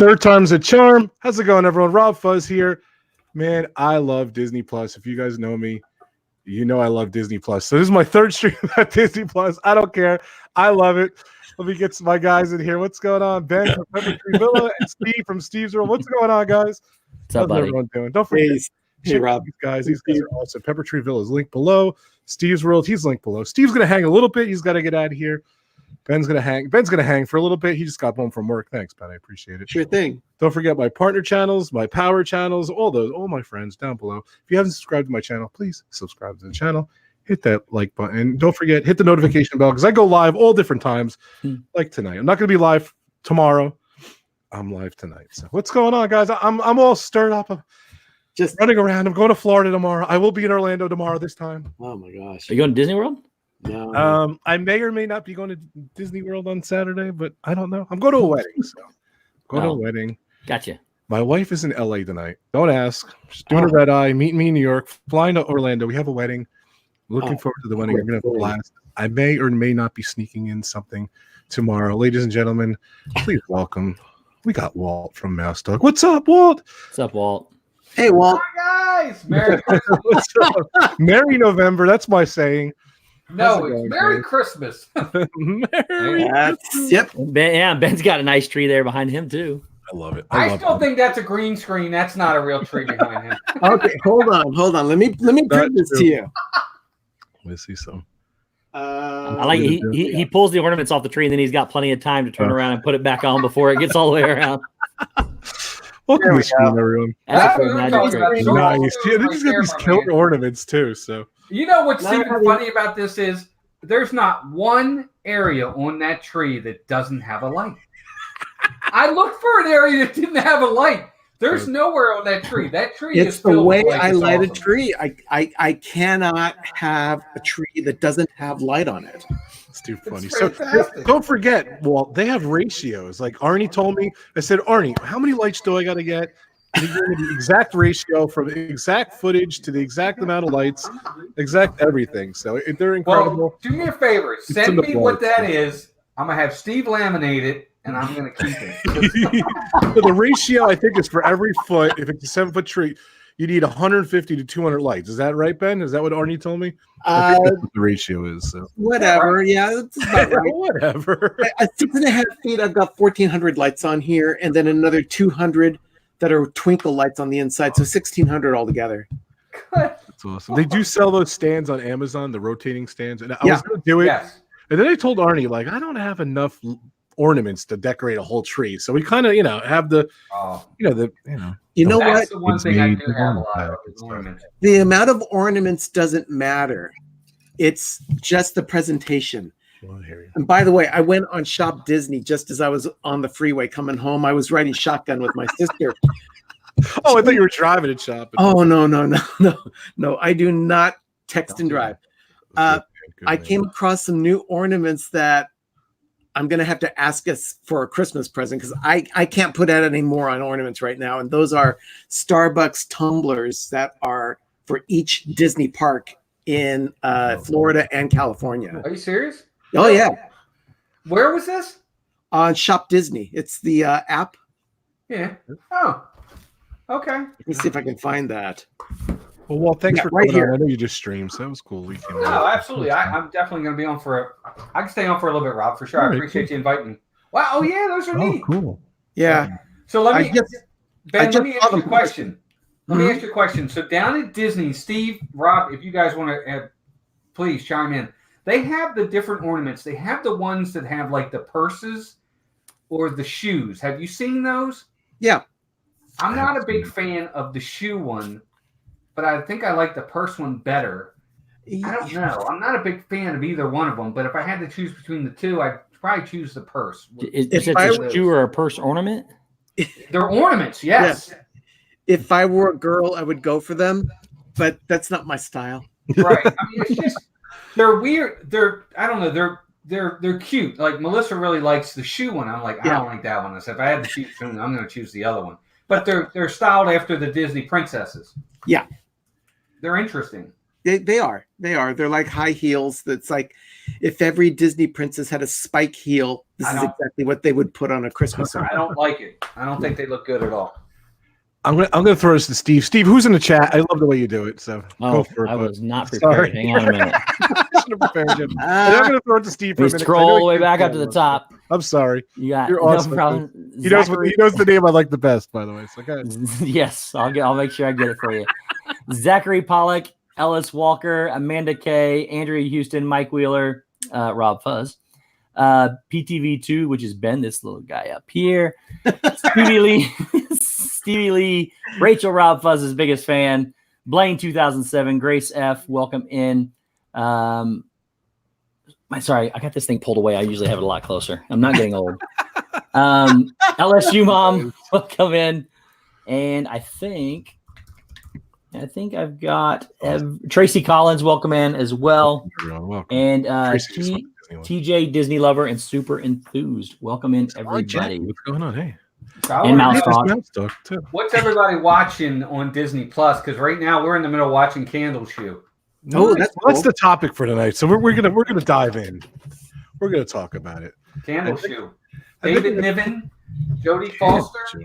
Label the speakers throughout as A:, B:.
A: Third time's a charm. How's it going, everyone? Rob Fuzz here. Man, I love Disney Plus. If you guys know me, you know I love Disney Plus. So this is my third stream at Disney Plus. I don't care. I love it. Let me get my guys in here. What's going on? Ben from Pepper Tree Villa and Steve from StevesWorld. What's going on, guys?
B: What's up, buddy?
A: Everyone doing? Don't forget.
C: Hey, Rob.
A: These guys are awesome. Pepper Tree Villa is linked below. StevesWorld, he's linked below. Steve's going to hang a little bit. He's got to get out of here. Ben's going to hang for a little bit. He just got home from work. Thanks, Ben. I appreciate it.
C: Sure thing.
A: Don't forget my partner channels, my power channels, all my friends down below. If you haven't subscribed to my channel, please subscribe to the channel. Hit that like button. Don't forget, hit the notification bell because I go live all different times, like tonight. I'm not going to be live tomorrow. I'm live tonight. So what's going on, guys? I'm all stirred up. I'm just running around. I'm going to Florida tomorrow. I will be in Orlando tomorrow this time.
C: Oh, my gosh.
B: Are you going to Disney World?
C: No.
A: I may or may not be going to Disney World on Saturday, but I don't know. I'm going to a wedding. So to a wedding.
B: Gotcha.
A: My wife is in LA tonight. Don't ask. She's doing a red eye. Meeting me in New York. Flying to Orlando. We have a wedding. Looking forward to the wedding. We're going to have a blast. I may or may not be sneaking in something tomorrow. Ladies and gentlemen, please welcome. We got Walt from Mouse Dog. What's up, Walt?
B: What's up, Walt?
C: Hey, Walt.
D: Hi, guys. Merry Christmas.
A: What's up? Merry November. That's my saying.
D: No, it's Merry Christmas.
A: Merry.
C: Yep.
B: Ben's got a nice tree there behind him, too.
A: I love it.
D: I still think that's a green screen. That's not a real tree behind him.
C: Okay, hold on. Let me prove this to you.
A: Let me see some.
B: I like he pulls the ornaments off the tree, and then he's got plenty of time to turn around and put it back on before it gets all the way around.
A: Welcome to the stream, everyone.
B: That's a cool magic trick.
A: Nice. Yeah, they just got these killer ornaments too. So
D: you know what's even funny about this is there's not one area on that tree that doesn't have a light. I looked for an area that didn't have a light. There's nowhere on that tree. That tree
C: it's
D: is
C: the way
D: like
C: I light
D: awesome.
C: a tree. I cannot have a tree that doesn't have light on it.
A: it's too funny. So don't forget, Walt, they have ratios. Like Arnie told me, I said, Arnie, how many lights do I got to get? And he gave me the exact ratio from the exact footage to the exact amount of lights, exact everything. So they're incredible.
D: Well, do me a favor. Send me what that is. I'm going to have Steve laminate it. And I'm going to keep it.
A: So the ratio, I think, is for every foot. If it's a 7-foot tree, you need 150 to 200 lights. Is that right, Ben? Is that what Arnie told me? I think that's what the ratio is. So.
C: Whatever. Yeah, that's about right.
A: Whatever.
C: At 6.5 feet, I've got 1,400 lights on here, and then another 200 that are twinkle lights on the inside. So 1,600 altogether.
A: That's awesome. They do sell those stands on Amazon, the rotating stands. And I was going to do it.
D: Yes.
A: And then I told Arnie, like, I don't have enough ornaments to decorate a whole tree, so we kind of have the
C: you know
D: that's
C: what
D: the one thing I do have a lot of is ornaments.
C: the amount of ornaments doesn't matter. It's just the presentation.
A: Well, here you
C: And by the way, I went on Shop Disney just as I was on the freeway coming home. I was riding shotgun with my sister.
A: Oh, I thought you were driving and shopping.
C: Oh, no. I do not text and drive. I came across some new ornaments that I'm going to have to ask us for a Christmas present because I can't put out any more on ornaments right now. And those are Starbucks tumblers that are for each Disney park in Florida and California.
D: Are you serious?
C: Oh, yeah.
D: Where was this?
C: On Shop Disney. It's the app.
D: Yeah. Oh, okay.
C: Let me see if I can find that.
A: Well, Walt, thanks
C: Yeah,
A: for
C: right
A: coming
C: here.
A: on. I know you just streamed, so that was cool. We came
D: No, absolutely. I'm definitely going to be on for I can stay on for a little bit, Rob, for sure. I appreciate you inviting me. Wow. Oh, yeah, those are neat.
A: Cool.
C: Yeah.
D: So let me ask you a question. Let me ask you a question. So down at Disney, Steve, Rob, if you guys want to please chime in. They have the different ornaments. They have the ones that have like the purses or the shoes. Have you seen those?
C: Yeah.
D: I'm not a big fan of the shoe one, but I think I like the purse one better. I don't know. I'm not a big fan of either one of them, but if I had to choose between the two, I'd probably choose the purse.
B: Is it a shoe or a purse ornament?
D: They're ornaments, yes.
C: Yeah. If I were a girl, I would go for them, but that's not my style.
D: Right. I mean, it's just they're weird. I don't know. They're cute. Like Melissa really likes the shoe one. I'm like, I don't like that one. I said, if I had to choose between them, I'm going to choose the other one. But they're styled after the Disney princesses.
C: Yeah.
D: They're interesting.
C: They are. They're like high heels. That's like if every Disney princess had a spike heel, This is exactly what they would put on a Christmas ornament.
D: I don't like it. I don't think they look good at all.
A: I'm gonna throw this to Steve. Steve, who's in the chat? I love the way you do it. So go for it.
B: I was not prepared.
A: Sorry.
B: Hang on a minute.
A: I should have prepared you. I'm gonna throw it to Steve for a minute.
B: Scroll all the way back up to the top.
A: I'm sorry.
B: You're
A: awesome.
B: No problem.
A: He knows the name I like the best, by the way. So
B: yes, I'll make sure I get it for you. Zachary Pollock, Ellis Walker, Amanda Kay, Andrea Houston, Mike Wheeler, Rob Fuzz, PTV2, which is Ben, this little guy up here, Stevie Lee, Rachel Rob Fuzz's biggest fan, Blaine 2007, Grace F, welcome in. Sorry, I got this thing pulled away. I usually have it a lot closer. I'm not getting old. LSU mom, welcome in. And I think I've got Tracy Collins, welcome in as well.
A: Welcome.
B: And TJ Disney lover and super enthused, welcome in everybody.
A: What's going on? Hey.
B: And Mouse Talk.
D: What's everybody watching on Disney Plus? Because right now we're in the middle of watching Candle Shoe.
A: Oh, that's the topic for tonight. So we're gonna dive in. We're gonna talk about it.
D: Candle Shoe. David Niven, Jodie Foster.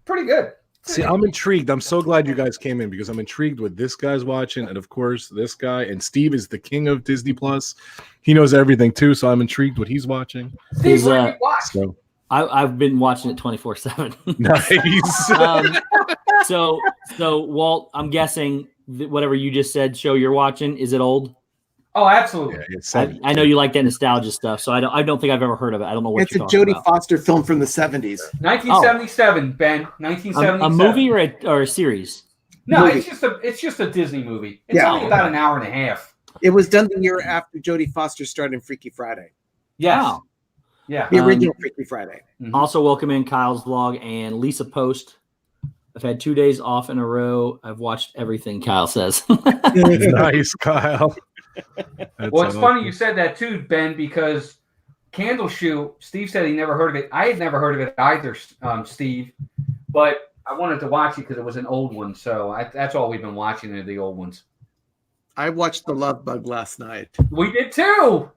D: Pretty good.
A: See, I'm intrigued. I'm so glad you guys came in because I'm intrigued with this guy's watching, and of course this guy. And Steve is the king of Disney Plus. He knows everything too, so I'm intrigued what he's watching.
D: Steve, what do you watch?
A: So,
B: I've been watching it 24/7.
A: Nice.
B: So Walt, I'm guessing that whatever you just said, show you're watching, is it old?
D: Oh, absolutely.
A: Yeah,
B: I know you like that nostalgia stuff, so I don't think I've ever heard of it. I don't know what
C: it's
B: you're
C: a
B: talking
C: Jodie
B: about.
C: Foster film from the 70s.
D: 1977, Ben. 1977.
B: A movie or a series?
D: No,
C: movie.
D: It's just a Disney movie. It's
C: Yeah.
D: only about an hour and a half.
C: It was done the year after Jodie Foster starred in Freaky Friday.
D: Yes.
B: Wow.
D: Yeah.
C: The original Freaky Friday.
D: Mhm.
B: Also, welcome in Kyle's vlog and Lisa Post. I've had 2 days off in a row. I've watched everything Kyle says.
A: Nice, Kyle.
D: Well, it's funny you said that too, Ben, because Candle Shoe, Steve said he never heard of it. I had never heard of it either, Steve, but I wanted to watch it because it was an old one. So that's all we've been watching are the old ones.
C: I watched The Love Bug last night.
D: We did too.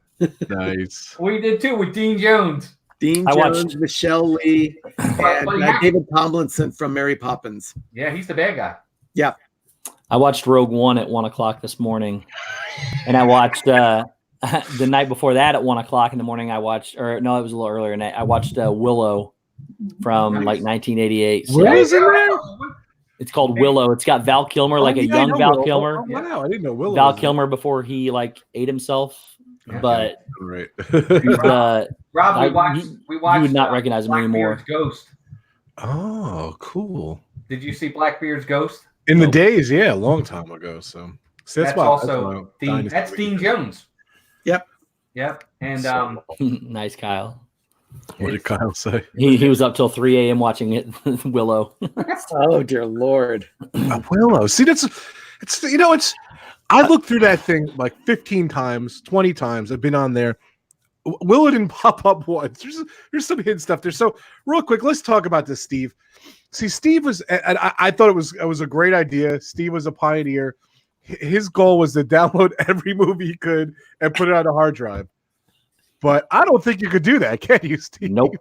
A: Nice.
D: We did too with Dean Jones.
C: Dean
B: I
C: Jones,
B: watched-
C: Michelle Lee, and David Tomlinson from Mary Poppins.
D: Yeah, he's the bad guy.
C: Yeah.
B: I watched Rogue One at 1:00 this morning, and I watched the night before that at 1:00 in the morning. It was a little earlier. And I watched Willow from like 1988. So
A: Where is it?
B: it's called Willow. It's got Val Kilmer, like a young Val Kilmer.
A: Oh, wow, I didn't know Willow.
B: Val Kilmer before he ate himself, but
A: Right.
D: Rob, we watched.
B: You would not recognize him anymore.
D: Blackbeard's Ghost.
A: Oh, cool.
D: Did you see Blackbeard's Ghost?
A: In the days, yeah, a long time ago. So
D: That's also Dean. That's Dean Jones.
C: Yep.
D: Yep. And
B: nice, Kyle.
A: What did Kyle say?
B: He was up till 3 a.m. watching it. Willow.
C: Oh dear Lord.
A: Willow. See, it's. I looked through that thing like 15 times, 20 times. I've been on there. Willow didn't pop up once. There's some hidden stuff there. So real quick, let's talk about this, Steve. See, Steve was, and I thought it was a great idea. Steve was a pioneer. His goal was to download every movie he could and put it on a hard drive. But I don't think you could do that, can you, Steve?
B: Nope.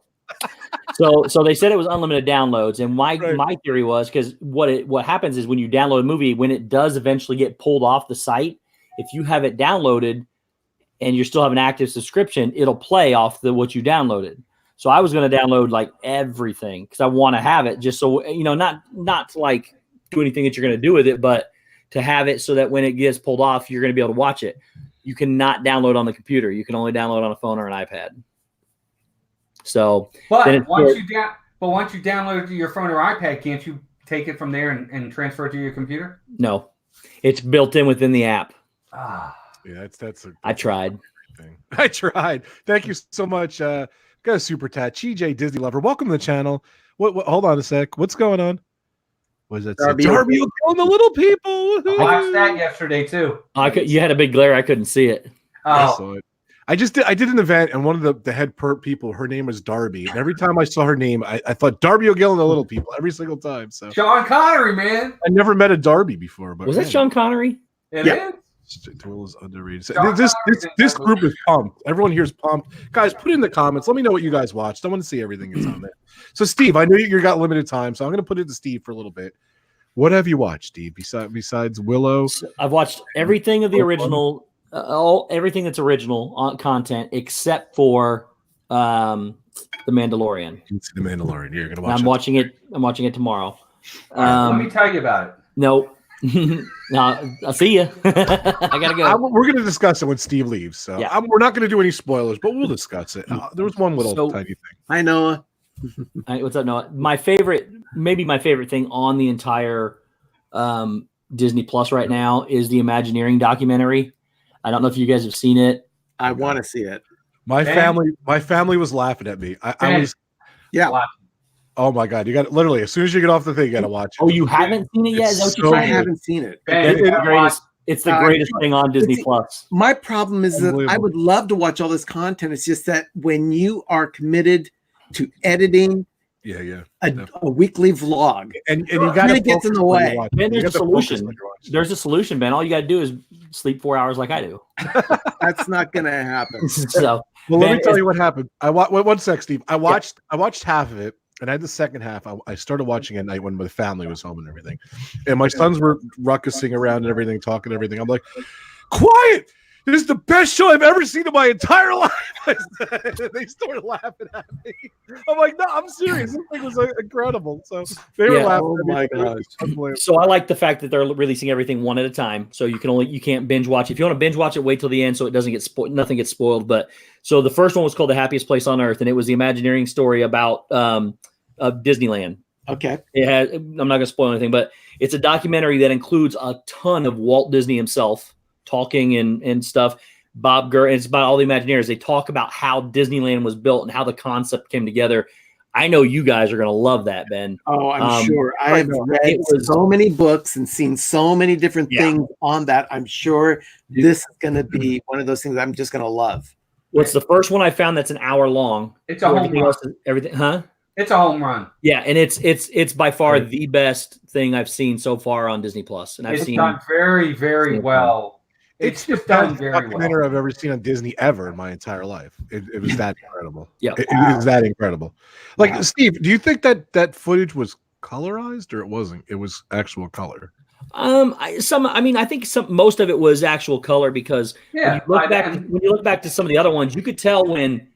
B: So they said it was unlimited downloads, and my theory was because what happens is when you download a movie, when it does eventually get pulled off the site, if you have it downloaded and you still have an active subscription, it'll play off what you downloaded. So I was going to download like everything because I want to have it just so, not to like do anything that you're going to do with it, but to have it so that when it gets pulled off, you're going to be able to watch it. You cannot download on the computer. You can only download on a phone or an iPad. So,
D: once you download it to your phone or iPad, can't you take it from there and transfer it to your computer?
B: No, it's built in within the app.
A: Yeah, that's
B: I tried.
A: Thing. I tried. Thank you so much. Got a super chat. GJ Disney Lover. Welcome to the channel. What hold on a sec. What's going on? What is that? Darby killing the little people.
D: I watched that yesterday too.
B: You had a big glare. I couldn't see it.
A: I saw it. I did an event, and one of the head people, her name was Darby. And every time I saw her name, I thought Darby O'Gill and the Little People every single time. So
D: Sean Connery, man.
A: I never met a Darby before, but
B: was that Sean Connery?
D: It is.
A: Duel is underrated. This group is pumped. Everyone here is pumped. Guys, put in the comments. Let me know what you guys watched. I want to see everything that's on there. So, Steve, I know you got limited time, so I'm going to put it to Steve for a little bit. What have you watched, Steve? Besides Willow,
B: I've watched everything of the original, everything that's original on content except for The Mandalorian.
A: The Mandalorian. You're going to watch.
B: I'm watching it. I'm watching it tomorrow.
D: Let me tell you about it.
B: No. No, I'll see you. I gotta go.
A: We're going to discuss it when Steve leaves. So
B: yeah.
A: we're not going to do any spoilers, but we'll discuss it. There was one little tiny thing.
C: Hi, Noah.
B: What's up, Noah? Maybe my favorite thing on the entire Disney Plus right now is the Imagineering documentary. I don't know if you guys have seen it.
C: I want to see it.
A: My family was laughing at me. I was.
C: Yeah.
A: Oh my God! You got literally as soon as you get off the thing, you got to watch it.
B: Oh, you haven't seen it yet? Is that what you're saying?
C: I haven't seen it.
B: It's the greatest thing on Disney Plus.
C: My problem is that I would love to watch all this content. It's just that when you are committed to editing, a weekly vlog,
A: and you got to
C: get in the way.
B: Ben, there's a solution. There's a solution, Ben. All you got to do is sleep 4 hours like I do.
C: That's not going to happen.
B: So,
A: well, let me tell you what happened. One sec, Steve. I watched half of it. And I had the second half. I started watching at night when my family was home and everything. And my sons were ruckusing around and everything, talking and everything. I'm like, quiet! This is the best show I've ever seen in my entire life. They started laughing at me. I'm like, no, I'm serious. This thing was incredible. So they were laughing.
C: Oh my gosh.
B: So I like the fact that they're releasing everything one at a time. So you can't binge watch. If you want to binge watch it, wait till the end so it doesn't get spoiled. Nothing gets spoiled. But so the first one was called The Happiest Place on Earth, and it was the Imagineering story about Disneyland.
C: Okay.
B: I'm not going to spoil anything, but it's a documentary that includes a ton of Walt Disney himself talking and stuff. Bob Gurr, and it's about all the Imagineers. They talk about how Disneyland was built and how the concept came together. I know you guys are going to love that, Ben.
C: Oh, I'm sure. I have read so many books and seen so many different things on that. I'm sure this is going to be one of those things I'm just going to love.
B: What's the first one I found that's an hour long?
D: It's a home run.
B: Everything, huh?
D: It's a home run.
B: Yeah, and it's by far the best thing I've seen so far on Disney Plus, and
D: it's done very, very well. It's just done very well.
A: Documentary I've ever seen on Disney ever in my entire life. It was that incredible.
B: Yeah,
A: it was that incredible. Like Steve, do you think that footage was colorized or it wasn't? It was actual color.
B: I think most of it was actual color because when you look back to some of the other ones, you could tell when,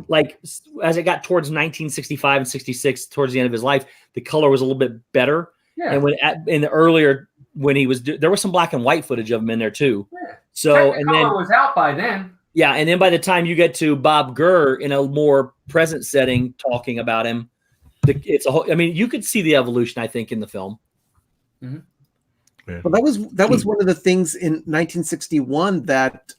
B: like, as it got towards 1965 and 66, towards the end of his life, the color was a little bit better. Yeah. And in the earlier, when he was, there was some black and white footage of him in there too. Yeah. So, and then
D: was out by then.
B: Yeah. And then by the time you get to Bob Gurr in a more present setting, talking about him, it's a whole, I mean, you could see the evolution, I think, in the film.
C: Mm-hmm. Yeah. Well, that was one of the things in 1961 that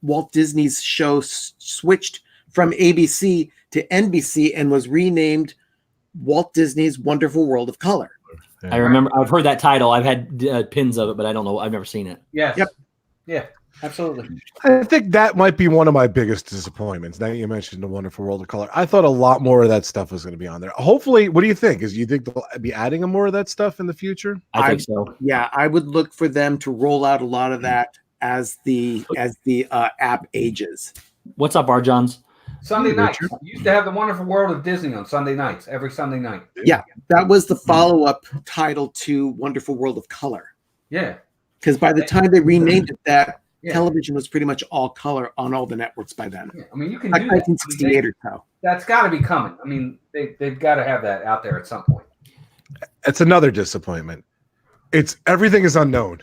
C: Walt Disney's show switched from ABC to NBC and was renamed Walt Disney's Wonderful World of Color.
B: Yeah. I remember. I've heard that title. I've had pins of it, but I don't know. I've never seen it.
D: Yes.
C: Yep.
D: Yeah. Absolutely.
A: I think that might be one of my biggest disappointments. Now you mentioned The Wonderful World of Color. I thought a lot more of that stuff was going to be on there. Hopefully, what do you think? You think they'll be adding more of that stuff in the future?
B: I think so.
C: Yeah, I would look for them to roll out a lot of that as the app ages.
B: What's up, Arjons?
D: Sunday nights. You used to have The Wonderful World of Disney on Sunday nights, every Sunday night.
C: Yeah, that was the follow-up title to Wonderful World of Color.
D: Yeah.
C: Because by the time they renamed it that, television was pretty much all color on all the networks by then.
D: Yeah. I mean, you can
C: like
D: do
C: 1968 or so.
D: That's got to be coming. I mean, they've got to have that out there at some point.
A: It's another disappointment. Everything is unknown.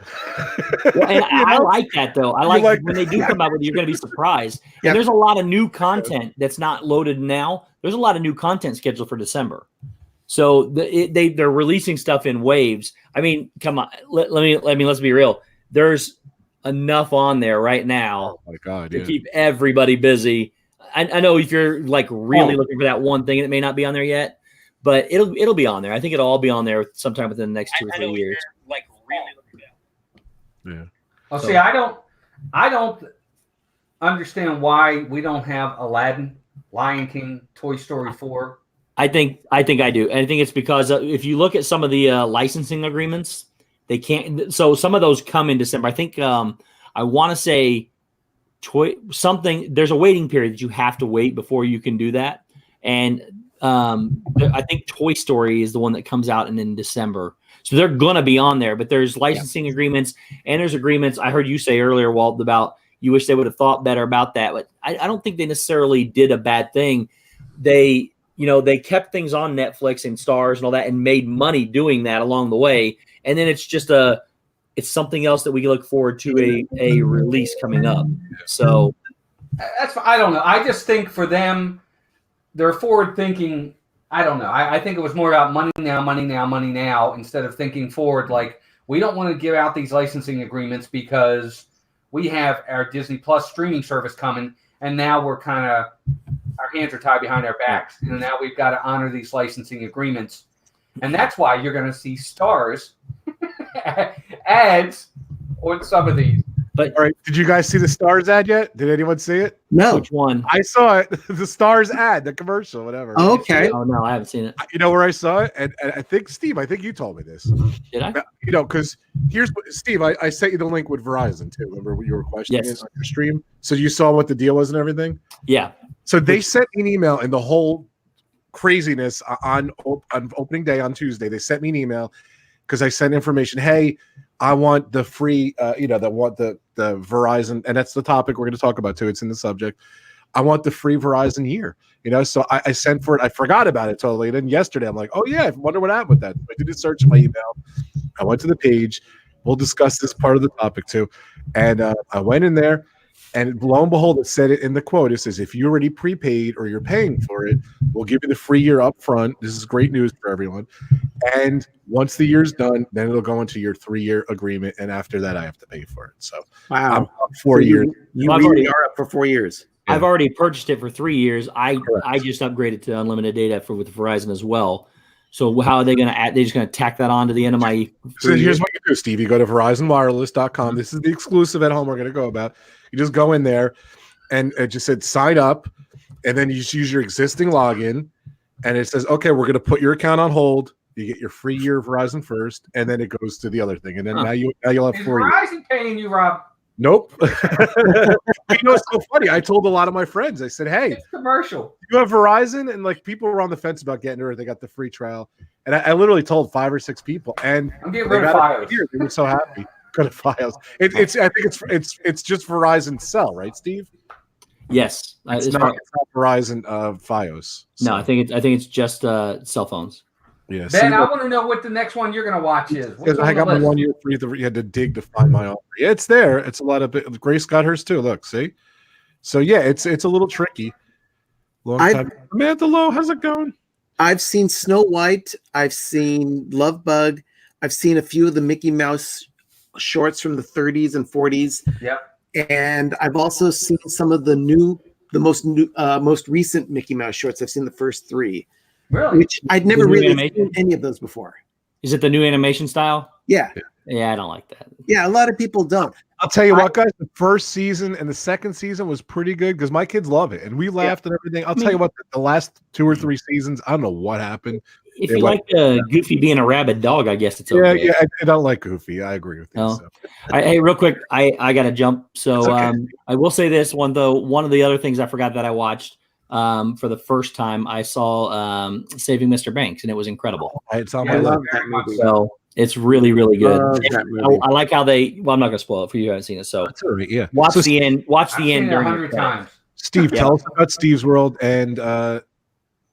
B: Well, and I like that though. I like when they do come out with it, you're going to be surprised. And there's a lot of new content that's not loaded now. There's a lot of new content scheduled for December. So they're releasing stuff in waves. I mean, come on. Let's be real. There's enough on there right now to keep everybody busy. I know if you're like really looking for that one thing, it may not be on there yet, but it'll be on there. I think it'll all be on there sometime within the next 2 or 3 years.
E: Like really looking at.
A: Yeah.
D: Well, see, I don't understand why we don't have Aladdin, Lion King, Toy Story 4.
B: I think I do. And I think it's because if you look at some of the licensing agreements, they can't. So some of those come in December. I think I want to say something. There's a waiting period that you have to wait before you can do that. And I think Toy Story is the one that comes out in December. So they're going to be on there, but there's licensing agreements and there's agreements. I heard you say earlier, Walt, about you wish they would have thought better about that, but I don't think they necessarily did a bad thing. They kept things on Netflix and Stars and all that and made money doing that along the way. And then it's just it's something else that we look forward to a release coming up. So
D: I don't know. I just think for them, they're forward thinking. I don't know. I think it was more about money now, instead of thinking forward. Like, we don't want to give out these licensing agreements because we have our Disney Plus streaming service coming, and now we're kind of, our hands are tied behind our backs, and now we've got to honor these licensing agreements. And that's why you're going to see Stars ads on some of these.
A: But all right, did you guys see the Stars ad yet? Did anyone see it?
C: No.
B: Which one?
A: I saw it. The Stars ad, the commercial, whatever.
C: Oh, okay.
B: Oh no, I haven't seen it.
A: You know where I saw it? And I think, Steve, I think you told me this.
B: Did I?
A: Because here's what, Steve, I sent you the link with Verizon too. Remember what you were questioning it on your stream? So you saw what the deal was and everything?
B: Yeah.
A: So they sent me an email, and the whole craziness on opening day on Tuesday, they sent me an email because I sent information. Hey, I want the free, want the Verizon, and that's the topic we're going to talk about too. It's in the subject. I want the free Verizon year, so I sent for it. I forgot about it totally. And then yesterday, I'm like, oh yeah, I wonder what happened with that. I did a search in my email. I went to the page. We'll discuss this part of the topic too. And I went in there, and lo and behold, it said it in the quote. It says, if you already prepaid or you're paying for it, we'll give you the free year up front. This is great news for everyone. And once the year's done, then it'll go into your 3-year agreement. And after that, I have to pay for it. So
C: wow,
A: I'm up 4 years.
C: You really are up for 4 years.
B: I've already purchased it for 3 years. I just upgraded to unlimited data with Verizon as well. So how are they going to add? They're just going to tack that on to the end of my.
A: So here's what you do, Steve. You go to VerizonWireless.com. This is the exclusive at home we're going to go about. You just go in there, and it just said sign up, and then you just use your existing login, and it says, okay, we're going to put your account on hold. You get your free year of Verizon first, and then it goes to the other thing, and then now you'll have 4 years.
D: Verizon paying you, Rob?
A: Nope. It's so funny. I told a lot of my friends. I said, "Hey,
D: it's commercial.
A: You have Verizon?" And like people were on the fence about getting it. They got the free trial, and I literally told 5 or 6 people. And
D: I'm getting rid of Fios.
A: They were so happy. Go to Fios. I think it's just Verizon Cell, right, Steve?
B: Yes,
A: it's not Verizon Fios. So.
B: No, I think it's just cell phones.
A: Yeah,
D: Ben, I want to know what the next one you're going to watch is.
A: I got my 1 year free. You had to dig to find my offer. Yeah, it's there. It's a lot of Grace got hers too. Look, see. So yeah, it's a little tricky. Long time. Samantha Lowe, how's it going?
C: I've seen Snow White. I've seen Love Bug. I've seen a few of the Mickey Mouse shorts from the 30s and 40s.
D: Yep.
C: And I've also seen some of the most recent Mickey Mouse shorts. I've seen the first 3.
D: Really?
C: Which I'd never really seen any of those before.
B: Is it the new animation style?
C: Yeah.
B: Yeah, I don't like that.
C: Yeah, a lot of people don't.
A: I'll tell you what, guys, the first season and the second season was pretty good because my kids love it. And we laughed and everything. I'll tell you what, the last 2 or 3 seasons, I don't know what happened.
B: If you like Goofy being a rabid dog, I guess it's okay.
A: Yeah, I don't like Goofy. I agree with you.
B: No.
A: So.
B: Hey, real quick, I got to jump. So
A: okay.
B: I will say this one, though. One of the other things I forgot that I watched for the first time, I saw Saving Mr. Banks, and it was incredible.
C: I love that movie.
B: So it's really, really good. I like how they. Well, I'm not going to spoil it for you. Who haven't seen it, so
A: that's all right. Yeah,
B: watch the end. Watch the end during
D: 100 times.
A: Steve, tell us about StevesWorld and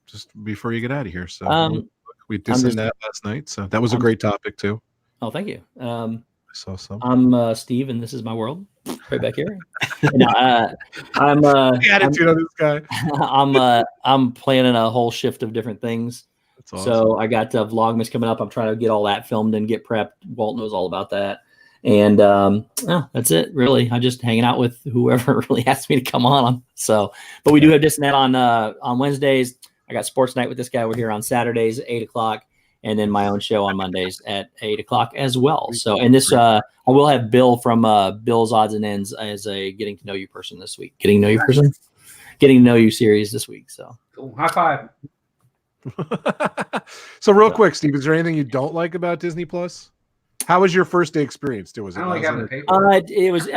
A: just before you get out of here. So we did that last night, so that was a great topic too.
B: Oh, thank you.
A: I saw some.
B: I'm Steve, and this is my world. Right back here. No, I'm
A: the attitude on this guy.
B: I'm planning a whole shift of different things.
A: That's awesome.
B: So I got Vlogmas coming up. I'm trying to get all that filmed and get prepped. Walt knows all about that. And that's it, really. I'm just hanging out with whoever really asks me to come on. So, but we do have Disney on Wednesdays. I got Sports Night with this guy. We're here on Saturdays at 8:00, and then my own show on Mondays at 8:00 as well. So, and this I will have Bill from Bill's Odds and Ends as a getting to know you person this week. Getting to know you series this week. So,
D: cool. High five.
A: So real quick, Steve, is there anything you don't like about Disney Plus? How was your first day experience? Was
D: I
A: it
D: don't like having to
A: awesome?
D: pay for it.
B: It was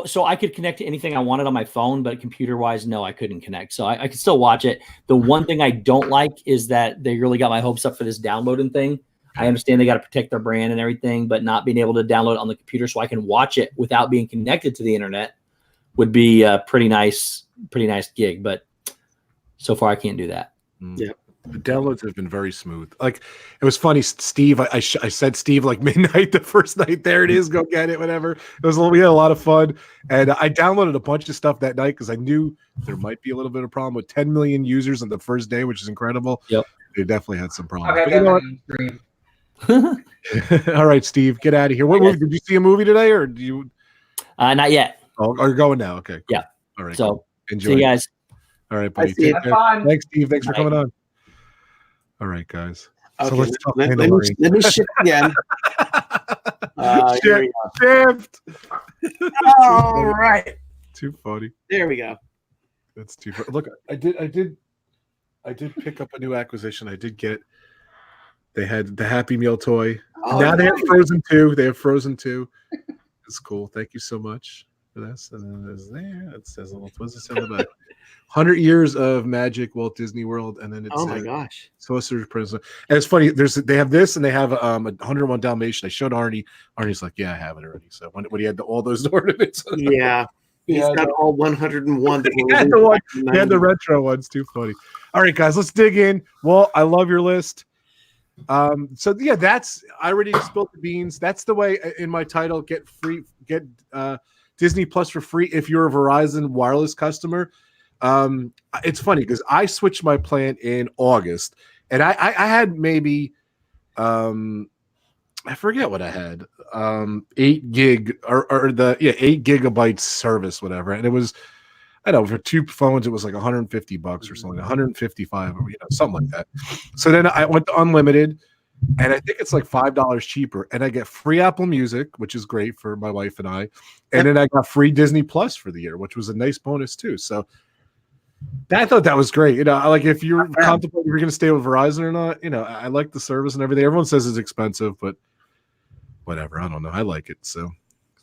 B: so I could connect to anything I wanted on my phone, but computer wise, no, I couldn't connect. So I could still watch it. The one thing I don't like is that they really got my hopes up for this downloading thing. I understand they got to protect their brand and everything, but not being able to download it on the computer so I can watch it without being connected to the internet would be a pretty nice gig. But so far, I can't do that.
C: Yeah.
A: The downloads have been very smooth. Like, it was funny, Steve. I said Steve like midnight the first night. There it is. Go get it. Whatever. We had a lot of fun, and I downloaded a bunch of stuff that night because I knew there might be a little bit of problem with 10 million users on the first day, which is incredible.
B: Yep.
A: They definitely had some problems.
D: I've
A: But
D: had
A: you know
D: that
A: what? All right, Steve, get out of here. What movie? Did you see a movie today, or do you?
B: Not yet.
A: Oh, are you going now? Okay. Cool.
B: Yeah.
A: All right.
B: So
A: cool. Enjoy.
B: see you guys.
A: All right, buddy.
C: Steve.
A: Take care.
D: Fun.
A: Thanks, Steve. Thanks for
B: Bye.
A: coming on. All right, guys.
C: Okay,
A: So let's talk
C: let me shift again. Here we go.
A: Shift.
C: All right.
A: Too funny.
C: There we go.
A: That's too funny. Look, I did pick up a new acquisition. I did get. They had the Happy Meal toy.
C: Oh,
A: Now they have
C: nice.
A: Frozen 2. They have Frozen 2. It's cool. Thank you so much for this. And then there's there. It says a little. What's it say on the back? 100 years of magic, Walt Disney World, and then it's
C: Oh my gosh.
A: Sorcerer's Prince. And it's funny. They have this, and they have 101 Dalmatian. I showed Arnie. Arnie's like, "Yeah, I have it already." So when he had all those ornaments,
C: Yeah. He's got all 101.
A: he had the one. He had the retro ones. Too funny. All right, guys, let's dig in. Walt, I love your list. So yeah, I already spilled the beans. That's the way in my title. Get Disney Plus for free if you're a Verizon wireless customer. It's funny because I switched my plan in August, and I had maybe I forget what I had 8 gig or 8 gigabytes service, whatever, and it was, I don't know, for 2 phones it was like $150 or something, 155 or something like that. So then I went to unlimited, and I think it's like $5 cheaper, and I get free Apple Music, which is great for my wife and I, and then I got free Disney Plus for the year, which was a nice bonus too. So I thought that was great. Like if you're contemplating if you're going to stay with Verizon or not, I like the service and everything. Everyone says it's expensive, but whatever. I don't know. I like it. So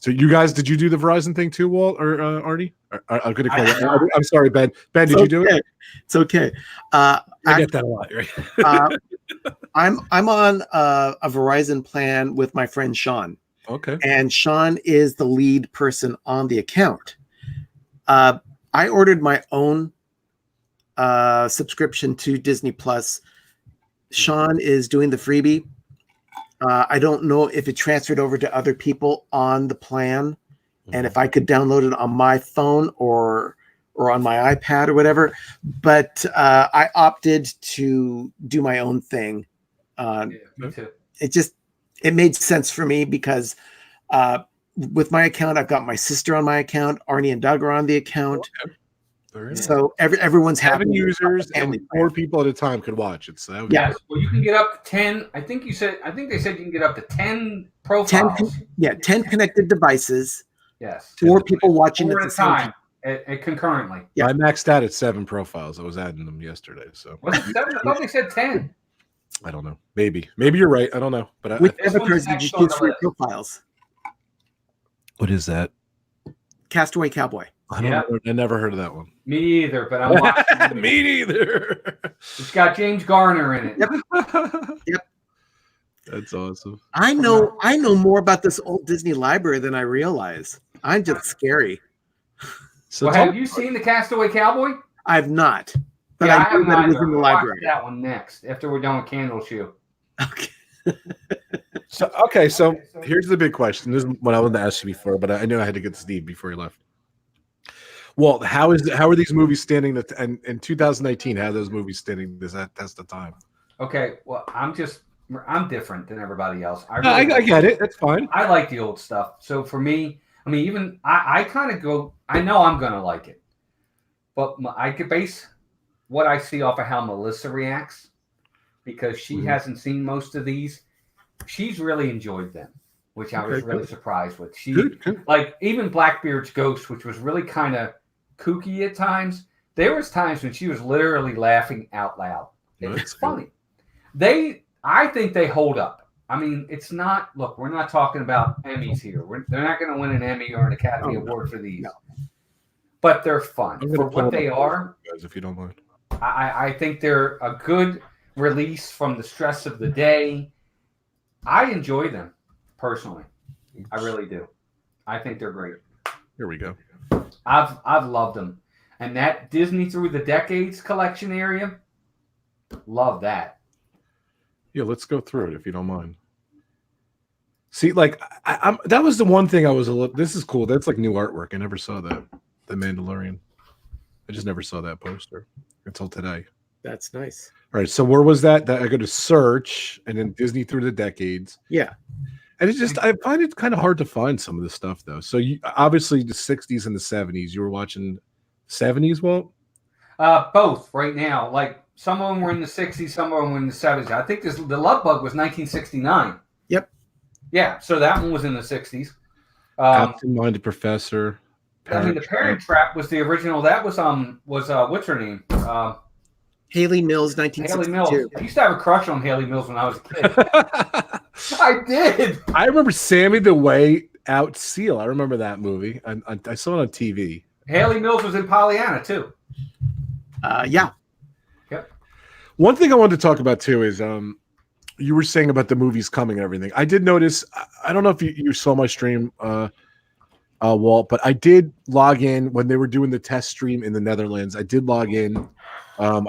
A: you guys, did you do the Verizon thing too, Walt or Arnie? I'm going to call you. I'm sorry, Ben. Ben, did you do it?
C: It's okay.
A: I get that a lot, right?
C: I'm on a Verizon plan with my friend Sean.
A: Okay.
C: And Sean is the lead person on the account. I ordered my own subscription to Disney Plus. Sean is doing the freebie. I don't know if it transferred over to other people on the plan, and if I could download it on my phone or on my iPad or whatever. But I opted to do my own thing.
D: Me too.
C: It made sense for me because with my account, I've got my sister on my account. Arnie and Doug are on the account.
A: Okay.
C: So everyone's happy.
A: 7 users and 4 people at a time could watch it. So
D: yes, well, you can get up to 10. I think they said you can get up to 10 profiles.
C: 10 connected devices.
D: Yes,
C: 4 people watching
D: 4
C: at
D: at
C: the
D: a
C: same
D: time, concurrently.
C: Yeah.
A: I maxed out at 7 profiles. I was adding them yesterday. So
D: Was it 7? I thought they said 10.
A: I don't know. Maybe you're right. I don't know. But
C: Which
D: This
C: avatars
D: one's
C: did you
D: next on
C: choose
D: the
C: for your
D: list.
C: profiles?
A: what is that?
C: Castaway Cowboy.
A: I don't know. I never heard of that one.
D: Me either, but I'm watching.
A: Me neither.
D: It's got James Garner in it.
C: Yep.
A: That's awesome.
C: I know more about this old Disney library than I realize. I'm just scary.
A: So
D: Well, have you seen the Castaway Cowboy?
C: I've not. But
D: Yeah, I
C: I knew
D: have
C: that it was
D: not.
C: in the
D: We'll watch
C: library.
D: that one next after we're done with Candle Shoe.
C: Okay.
A: So here's the big question. This is what I wanted to ask you before, but I knew I had to get to Steve before he left. Well, how are these movies standing? And in 2019, how are those movies standing this test of time?
D: Okay, well, I'm different than everybody else.
A: I get it. That's fine.
D: I like the old stuff. So for me, I mean, even I kind of go. I know I'm gonna like it, but I could base what I see off of how Melissa reacts because she hasn't seen most of these. She's really enjoyed them, which I was really surprised with. She
A: Good.
D: like even Blackbeard's Ghost, which was really kind of kooky at times. There was times when she was literally laughing out loud. It's funny. I think they hold up. I mean, it's not. Look, we're not talking about Emmys here. They're not going to win an Emmy or an Academy Award for these. No. But they're fun for what they are.
A: Guys, if you don't mind,
D: I think they're a good release from the stress of the day. I enjoy them personally. I really do. I think they're great.
A: Here we go.
D: I've loved them, and that Disney Through the Decades collection area, love that.
A: Yeah, let's go through it if you don't mind. See, like that was the one thing I was a little. This is cool. That's like new artwork. I never saw that. The Mandalorian. I just never saw that poster until today.
C: That's nice.
A: All right, so where was that? That I go to search and then Disney Through the Decades.
C: Yeah.
A: And it's just, I find it kind of hard to find some of this stuff, though. So you obviously the 60s and the 70s, you were watching 70s, Walt?
D: Both right now. Like some of them were in the 60s, some of them were in the 70s. I think the Love Bug was 1969.
C: Yep.
D: Yeah, so that one was in the 60s.
A: Absent-Minded Professor.
D: I mean, the Parent Trap was the original. That was what's her name?
C: Haley Mills, 1962.
D: Haley Mills. I used to have a crush on Haley Mills when I was a kid. I did.
A: I remember Sammy the Way Out Seal. I remember that movie. I saw it on TV.
D: Haley Mills was in Pollyanna too.
C: Yeah.
D: Yep.
A: One thing I wanted to talk about too is you were saying about the movies coming and everything. I did notice. I don't know if you saw my stream, Walt, but I did log in when they were doing the test stream in the Netherlands. I did log in. I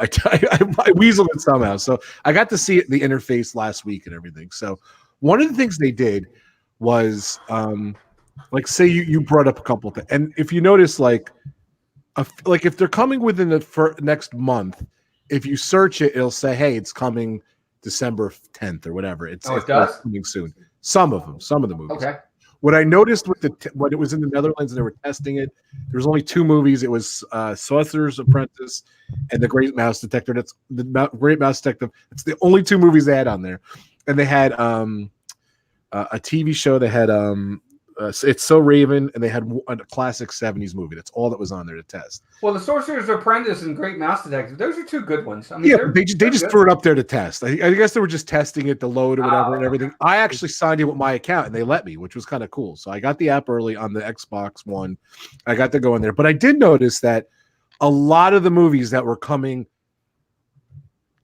A: weaseled it somehow. So I got to see the interface last week and everything. So one of the things they did was like say you brought up a couple of things. And if you notice, like if they're coming within the next month, if you search it, it'll say, hey, it's coming December 10th or whatever. It's coming soon. Some of the movies. Okay. What I noticed with when it was in the Netherlands and they were testing it, there was only 2 movies. It was Sorcerer's Apprentice and The Great Mouse Detective. That's the Great Mouse Detective. It's the only 2 movies they had on there, and they had a TV show. They had It's So Raven, and they had a classic 70s movie. That's all that was on there to test.
D: Well, The Sorcerer's Apprentice and Great Mouse Detective, those are 2 good ones. I mean,
A: yeah, they just threw it up there to test. I guess they were just testing it, the load or whatever and everything. I actually signed in with my account, and they let me, which was kind of cool. So I got the app early on the Xbox One. I got to go in there. But I did notice that a lot of the movies that were coming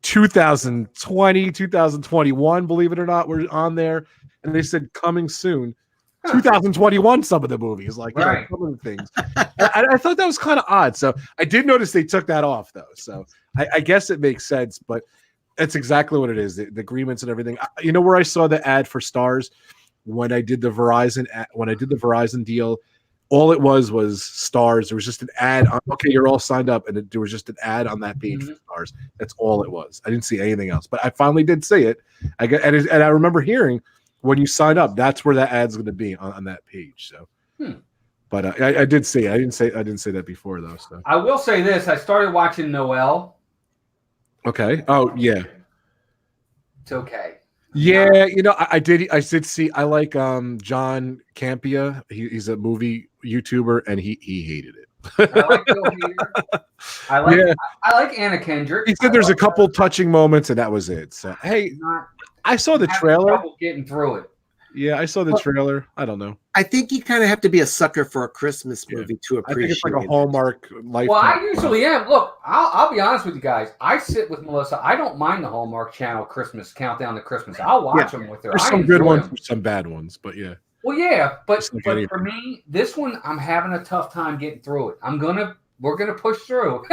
A: 2020, 2021, believe it or not, were on there. And they said coming soon. 2021, some of the movies, like
D: right.
A: Some of the things. I thought that was kind of odd. So I did notice they took that off, though. So I guess it makes sense, but that's exactly what it is. The agreements and everything. You know where I saw the ad for Stars when I did the Verizon deal. All it was Stars. There was just an ad. Okay, you're all signed up, and there was just an ad on that page for Stars. That's all it was. I didn't see anything else, but I finally did see it. And I remember hearing. When you sign up, that's where that ad's going to be on that page. So, but I did say I didn't say that before though. So
D: I will say this: I started watching Noel.
A: Okay. Oh yeah.
D: It's okay.
A: Yeah, you know I did see. I like John Campia. He's a movie YouTuber, and he hated it.
D: I like Bill Hader. I like Anna Kendrick.
A: He said there's a couple touching moments, and that was it. So hey. I saw the trailer.
D: Getting through it.
A: Yeah, I saw the trailer. I don't know.
C: I think you kind of have to be a sucker for a Christmas movie to appreciate. I think it's like
A: a Hallmark life.
D: Well, I usually am. Look, I'll be honest with you guys. I sit with Melissa. I don't mind the Hallmark Channel Christmas countdown to Christmas. I'll watch them with her.
A: There's some good ones, there's some bad ones, but yeah.
D: Well, yeah, but for me, this one I'm having a tough time getting through it. We're gonna push through.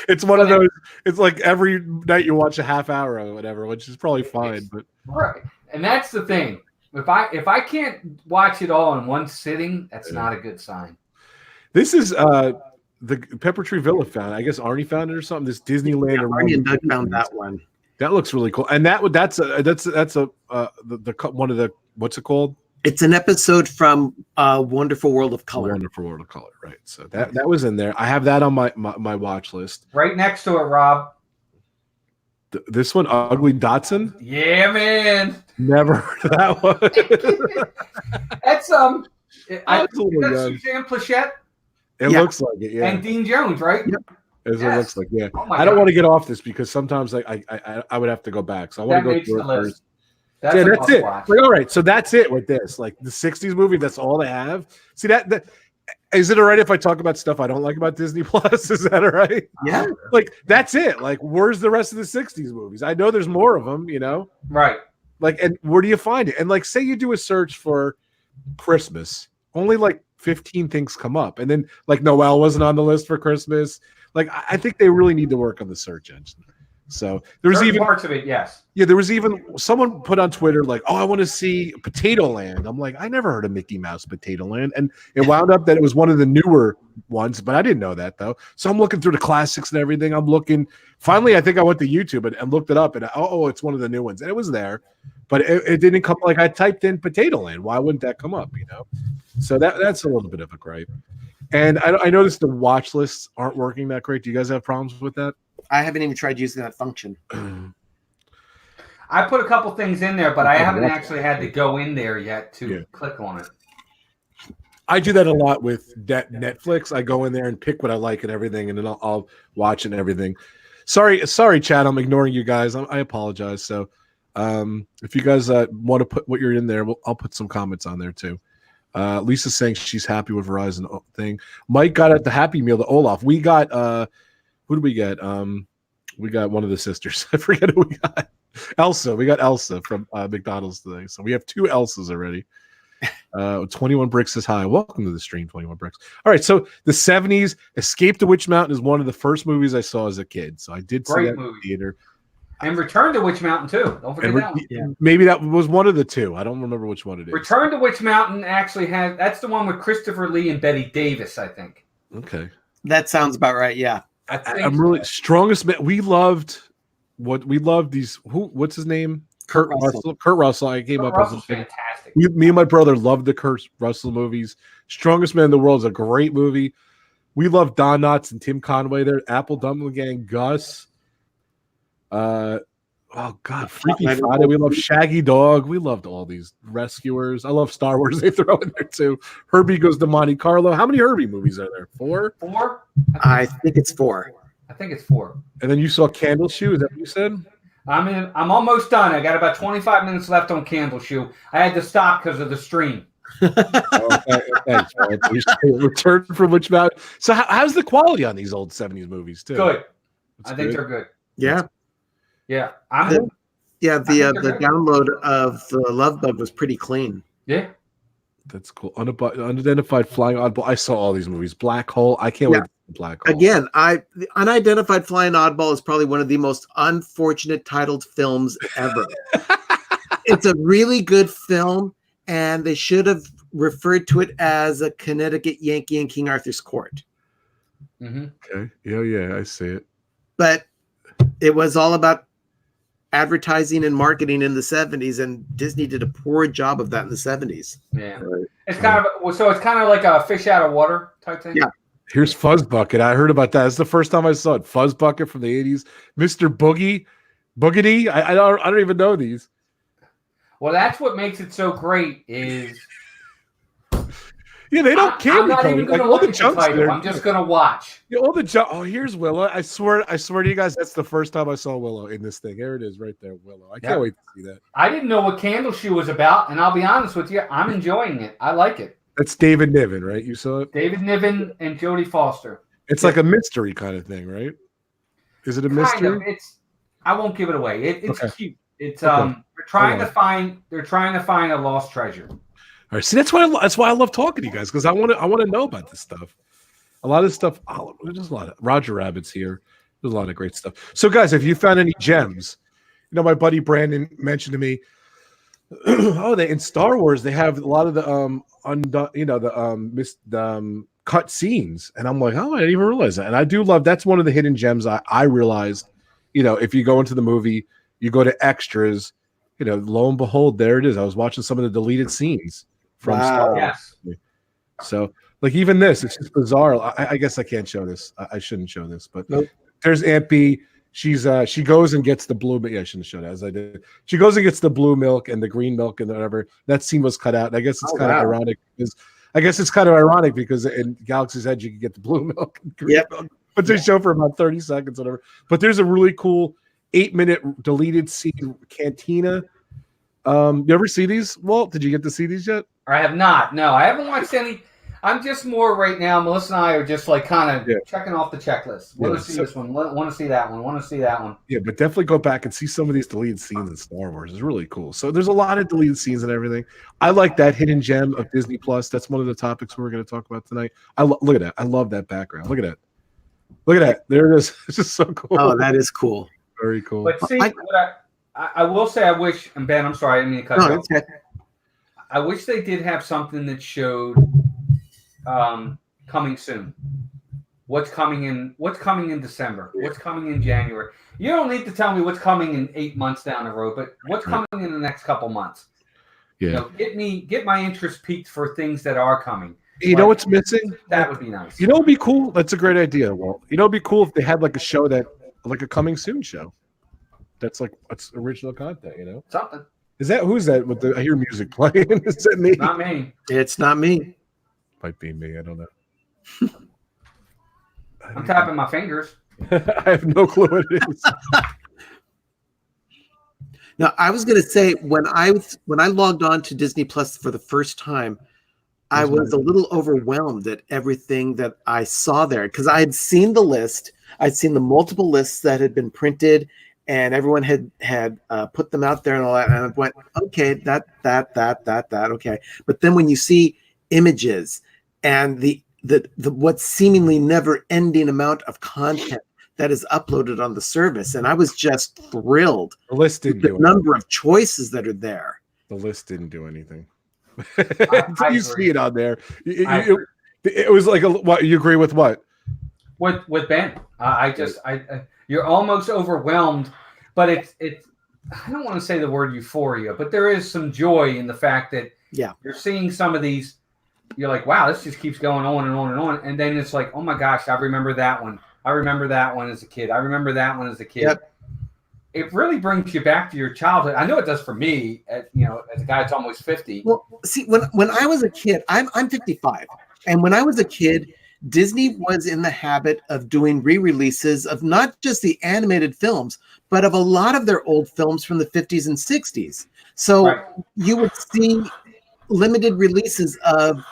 A: It's one of those. It's like every night you watch a half hour or whatever, which is probably fine. But
D: right, and that's the thing. If I can't watch it all in one sitting, that's not a good sign.
A: This is the Pepper Tree Villa found. I guess Arnie found it or something. This Disneyland.
C: Yeah, Arnie and Doug found that one.
A: That looks really cool. And that's the one of the what's it called?
C: It's an episode from Wonderful World of Color.
A: Wonderful World of Color, right? So that was in there. I have that on my watch list.
D: Right next to it, Rob.
A: This one, Ugly Dotson.
D: Yeah, man.
A: Never heard of that one.
D: That's
A: that's
D: Suzanne Plachette.
A: It looks like it, yeah.
D: And Dean Jones, right?
A: Yep. As it looks like, yeah. I don't want to get off this because sometimes I would have to go back. So I want to go through it first.
D: That's
A: yeah,
D: a
A: that's it.
D: must-watch.
A: Like, all right, so that's it with this. Like the '60s movie, that's all they have. See that is it all right if I talk about stuff I don't like about Disney Plus? Is that all right?
C: Yeah.
A: Like that's it. Like where's the rest of the '60s movies? I know there's more of them, you know.
D: Right.
A: Like, and where do you find it? And like, say you do a search for Christmas, only like 15 things come up, and then like Noel wasn't on the list for Christmas. Like, I think they really need to work on the search engine. So there was
D: Certain
A: even
D: parts of it, yes.
A: yeah, there was even someone put on Twitter like, "Oh, I want to see Potato Land." I'm like, I never heard of Mickey Mouse Potato Land, and it wound up that it was one of the newer ones, but I didn't know that though. So I'm looking through the classics and everything. I'm looking. Finally, I think I went to YouTube and looked it up, and it's one of the new ones, and it was there, but it didn't come. Like I typed in Potato Land, why wouldn't that come up? You know, so that's a little bit of a gripe. And I noticed the watch lists aren't working that great. Do you guys have problems with that?
C: I haven't even tried using that function.
D: I put a couple things in there, but I haven't actually had to go in there yet to click on it.
A: I do that a lot with Netflix. I go in there and pick what I like and everything, and then I'll watch and everything. Sorry, Chad. I'm ignoring you guys. I apologize. So, if you guys want to put what you're in there, I'll put some comments on there too. Lisa's saying she's happy with Verizon thing. Mike got at the Happy Meal to Olaf. We got who did we get? We got one of the sisters. I forget who we got. Elsa. We got Elsa from McDonald's today. So we have 2 Elsas already. 21 Bricks is high. Welcome to the stream, 21 Bricks. All right, so the 70s, Escape to Witch Mountain is one of the first movies I saw as a kid. So I did see that in the theater.
D: And Return to Witch Mountain too. Don't forget that one.
C: Yeah.
A: Maybe that was one of the 2. I don't remember which one it is.
D: Return to Witch Mountain actually that's the one with Christopher Lee and Betty Davis, I think.
A: Okay.
C: That sounds about right. Yeah.
A: I'm really Strongest Man. We loved these. What's his name? Kurt Russell. Kurt Russell. I came up with
D: fantastic.
A: Me and my brother loved the Kurt Russell movies. Strongest Man in the World is a great movie. We love Don Knotts and Tim Conway there. Apple Dumpling Gang, Gus. Freaky Friday. We love Shaggy Dog. We loved all these Rescuers. I love Star Wars. They throw in there too. Herbie Goes to Monte Carlo. How many Herbie movies are there? 4?
D: 4?
C: I think it's 4.
D: I think it's 4.
A: And then you saw Candle Shoe. Is that what you said?
D: I'm almost done. I got about 25 minutes left on Candle Shoe. I had to stop because of the stream.
A: Thanks, Return from Witch Mountain. So how's the quality on these old 70s movies too?
D: Good. I think they're good.
C: Yeah.
D: Yeah.
C: The download of the Love Bug was pretty clean.
D: Yeah.
A: That's cool. Unidentified Flying Oddball. I saw all these movies. Black Hole. I can't wait to see Black Hole.
C: Again, the Unidentified Flying Oddball is probably one of the most unfortunate titled films ever. It's a really good film, and they should have referred to it as a Connecticut Yankee in King Arthur's Court.
D: Mm-hmm.
A: Okay. Yeah, I see it.
C: But it was all about advertising and marketing in the 70s, and Disney did a poor job of that in the 70s.
D: Yeah. Right. It's kind of like a fish out of water type thing.
C: Yeah.
A: Here's Fuzz Bucket. I heard about that. It's the first time I saw it. Fuzz Bucket from the 80s. Mr. Boogedy. I don't even know these.
D: Well, that's what makes it so great is
A: they don't care.
D: I'm not even going to look at the title. I'm just going to watch.
A: Yeah, all the junk. Oh, here's Willow. I swear to you guys, that's the first time I saw Willow in this thing. There it is, right there, Willow. I can't wait to see that.
D: I didn't know what Candle Shoe was about, and I'll be honest with you, I'm enjoying it. I like it.
A: That's David Niven, right? You saw it?
D: David Niven and Jodie Foster.
A: It's like a mystery kind of thing, right? Is it a mystery?
D: Kind of. I won't give it away. It's cute. It's
A: Okay.
D: They're trying to find a lost treasure.
A: All right. See, that's why I love talking to you guys, because I want to know about this stuff. A lot of stuff. There's a lot of Roger Rabbit's here. There's a lot of great stuff. So, guys, if you found any gems, my buddy Brandon mentioned to me. In Star Wars they have a lot of the cut scenes, and I'm like, I didn't even realize that. And I do love that's one of the hidden gems. I realized, if you go into the movie, you go to extras, lo and behold, there it is. I was watching some of the deleted scenes from Star Wars.
D: Yes.
A: So, like, even this, it's just bizarre. I guess I can't show this. I shouldn't show this, but
C: nope.
A: There's Aunt B. She goes and gets the blue milk. Yeah, I shouldn't show that as I did. She goes and gets the blue milk and the green milk and whatever. That scene was cut out. And I guess it's kind of ironic because in Galaxy's Edge you can get the blue milk and green milk, but they show for about 30 seconds, whatever. But there's a really cool 8-minute deleted scene cantina You ever see these, Walt? Did you get to see these yet?
D: I have not. No, I haven't watched any. I'm just more right now. Melissa and I are just like kind of checking off the checklist. Want to see this one. Want to see that one. Want to see that one.
A: Yeah, but definitely go back and see some of these deleted scenes in Star Wars. It's really cool. So there's a lot of deleted scenes and everything. I like that hidden gem of Disney Plus. That's one of the topics we're going to talk about tonight. Look at that. I love that background. Look at that. Look at that. There it is. It's just so cool.
C: Oh, that is cool.
A: Very cool.
D: But see, I will say, I wish. And Ben, I'm sorry, I didn't mean to cut you off.
C: Okay.
D: I wish they did have something that showed coming soon. What's coming in December? What's coming in January? You don't need to tell me what's coming in 8 months down the road, but what's coming in the next couple months?
A: Yeah.
D: Get my interest peaked for things that are coming.
A: You know what's missing?
D: That would be nice.
A: You know, it'd be cool. That's a great idea. Well, you know, it'd be cool if they had like a show like a coming soon show. That's like it's original content. You know,
D: something.
A: Who's that? I hear music playing. Is that me?
D: Not me.
C: It's not me.
A: Might be me. I don't know.
D: I'm tapping my fingers.
A: I have no clue what it is.
C: Now, I was going to say when I logged on to Disney Plus for the first time, I was a little overwhelmed at everything that I saw there because I had seen the list. I'd seen the multiple lists that had been printed, and everyone had put them out there and all that. And I went, okay, that, okay. But then when you see images and the what's seemingly never-ending amount of content that is uploaded on the service, and I was just thrilled.
A: The list didn't
C: do the number of choices that are there.
A: The list didn't do anything.
D: I
A: see it on there. It was like what you agree with what?
D: With Ben, you're almost overwhelmed, but it's I don't want to say the word euphoria, but there is some joy in the fact that you're seeing some of these. You're like, wow, this just keeps going on and on and on, and then it's like, oh my gosh, I remember that one. I remember that one as a kid. I remember that one as a kid.
C: Yep.
D: It really brings you back to your childhood. I know it does for me, as a guy that's almost 50.
C: Well, see, when I was a kid, I'm 55, and when I was a kid, Disney was in the habit of doing re-releases of not just the animated films, but of a lot of their old films from the 50s and 60s. So you would see limited releases of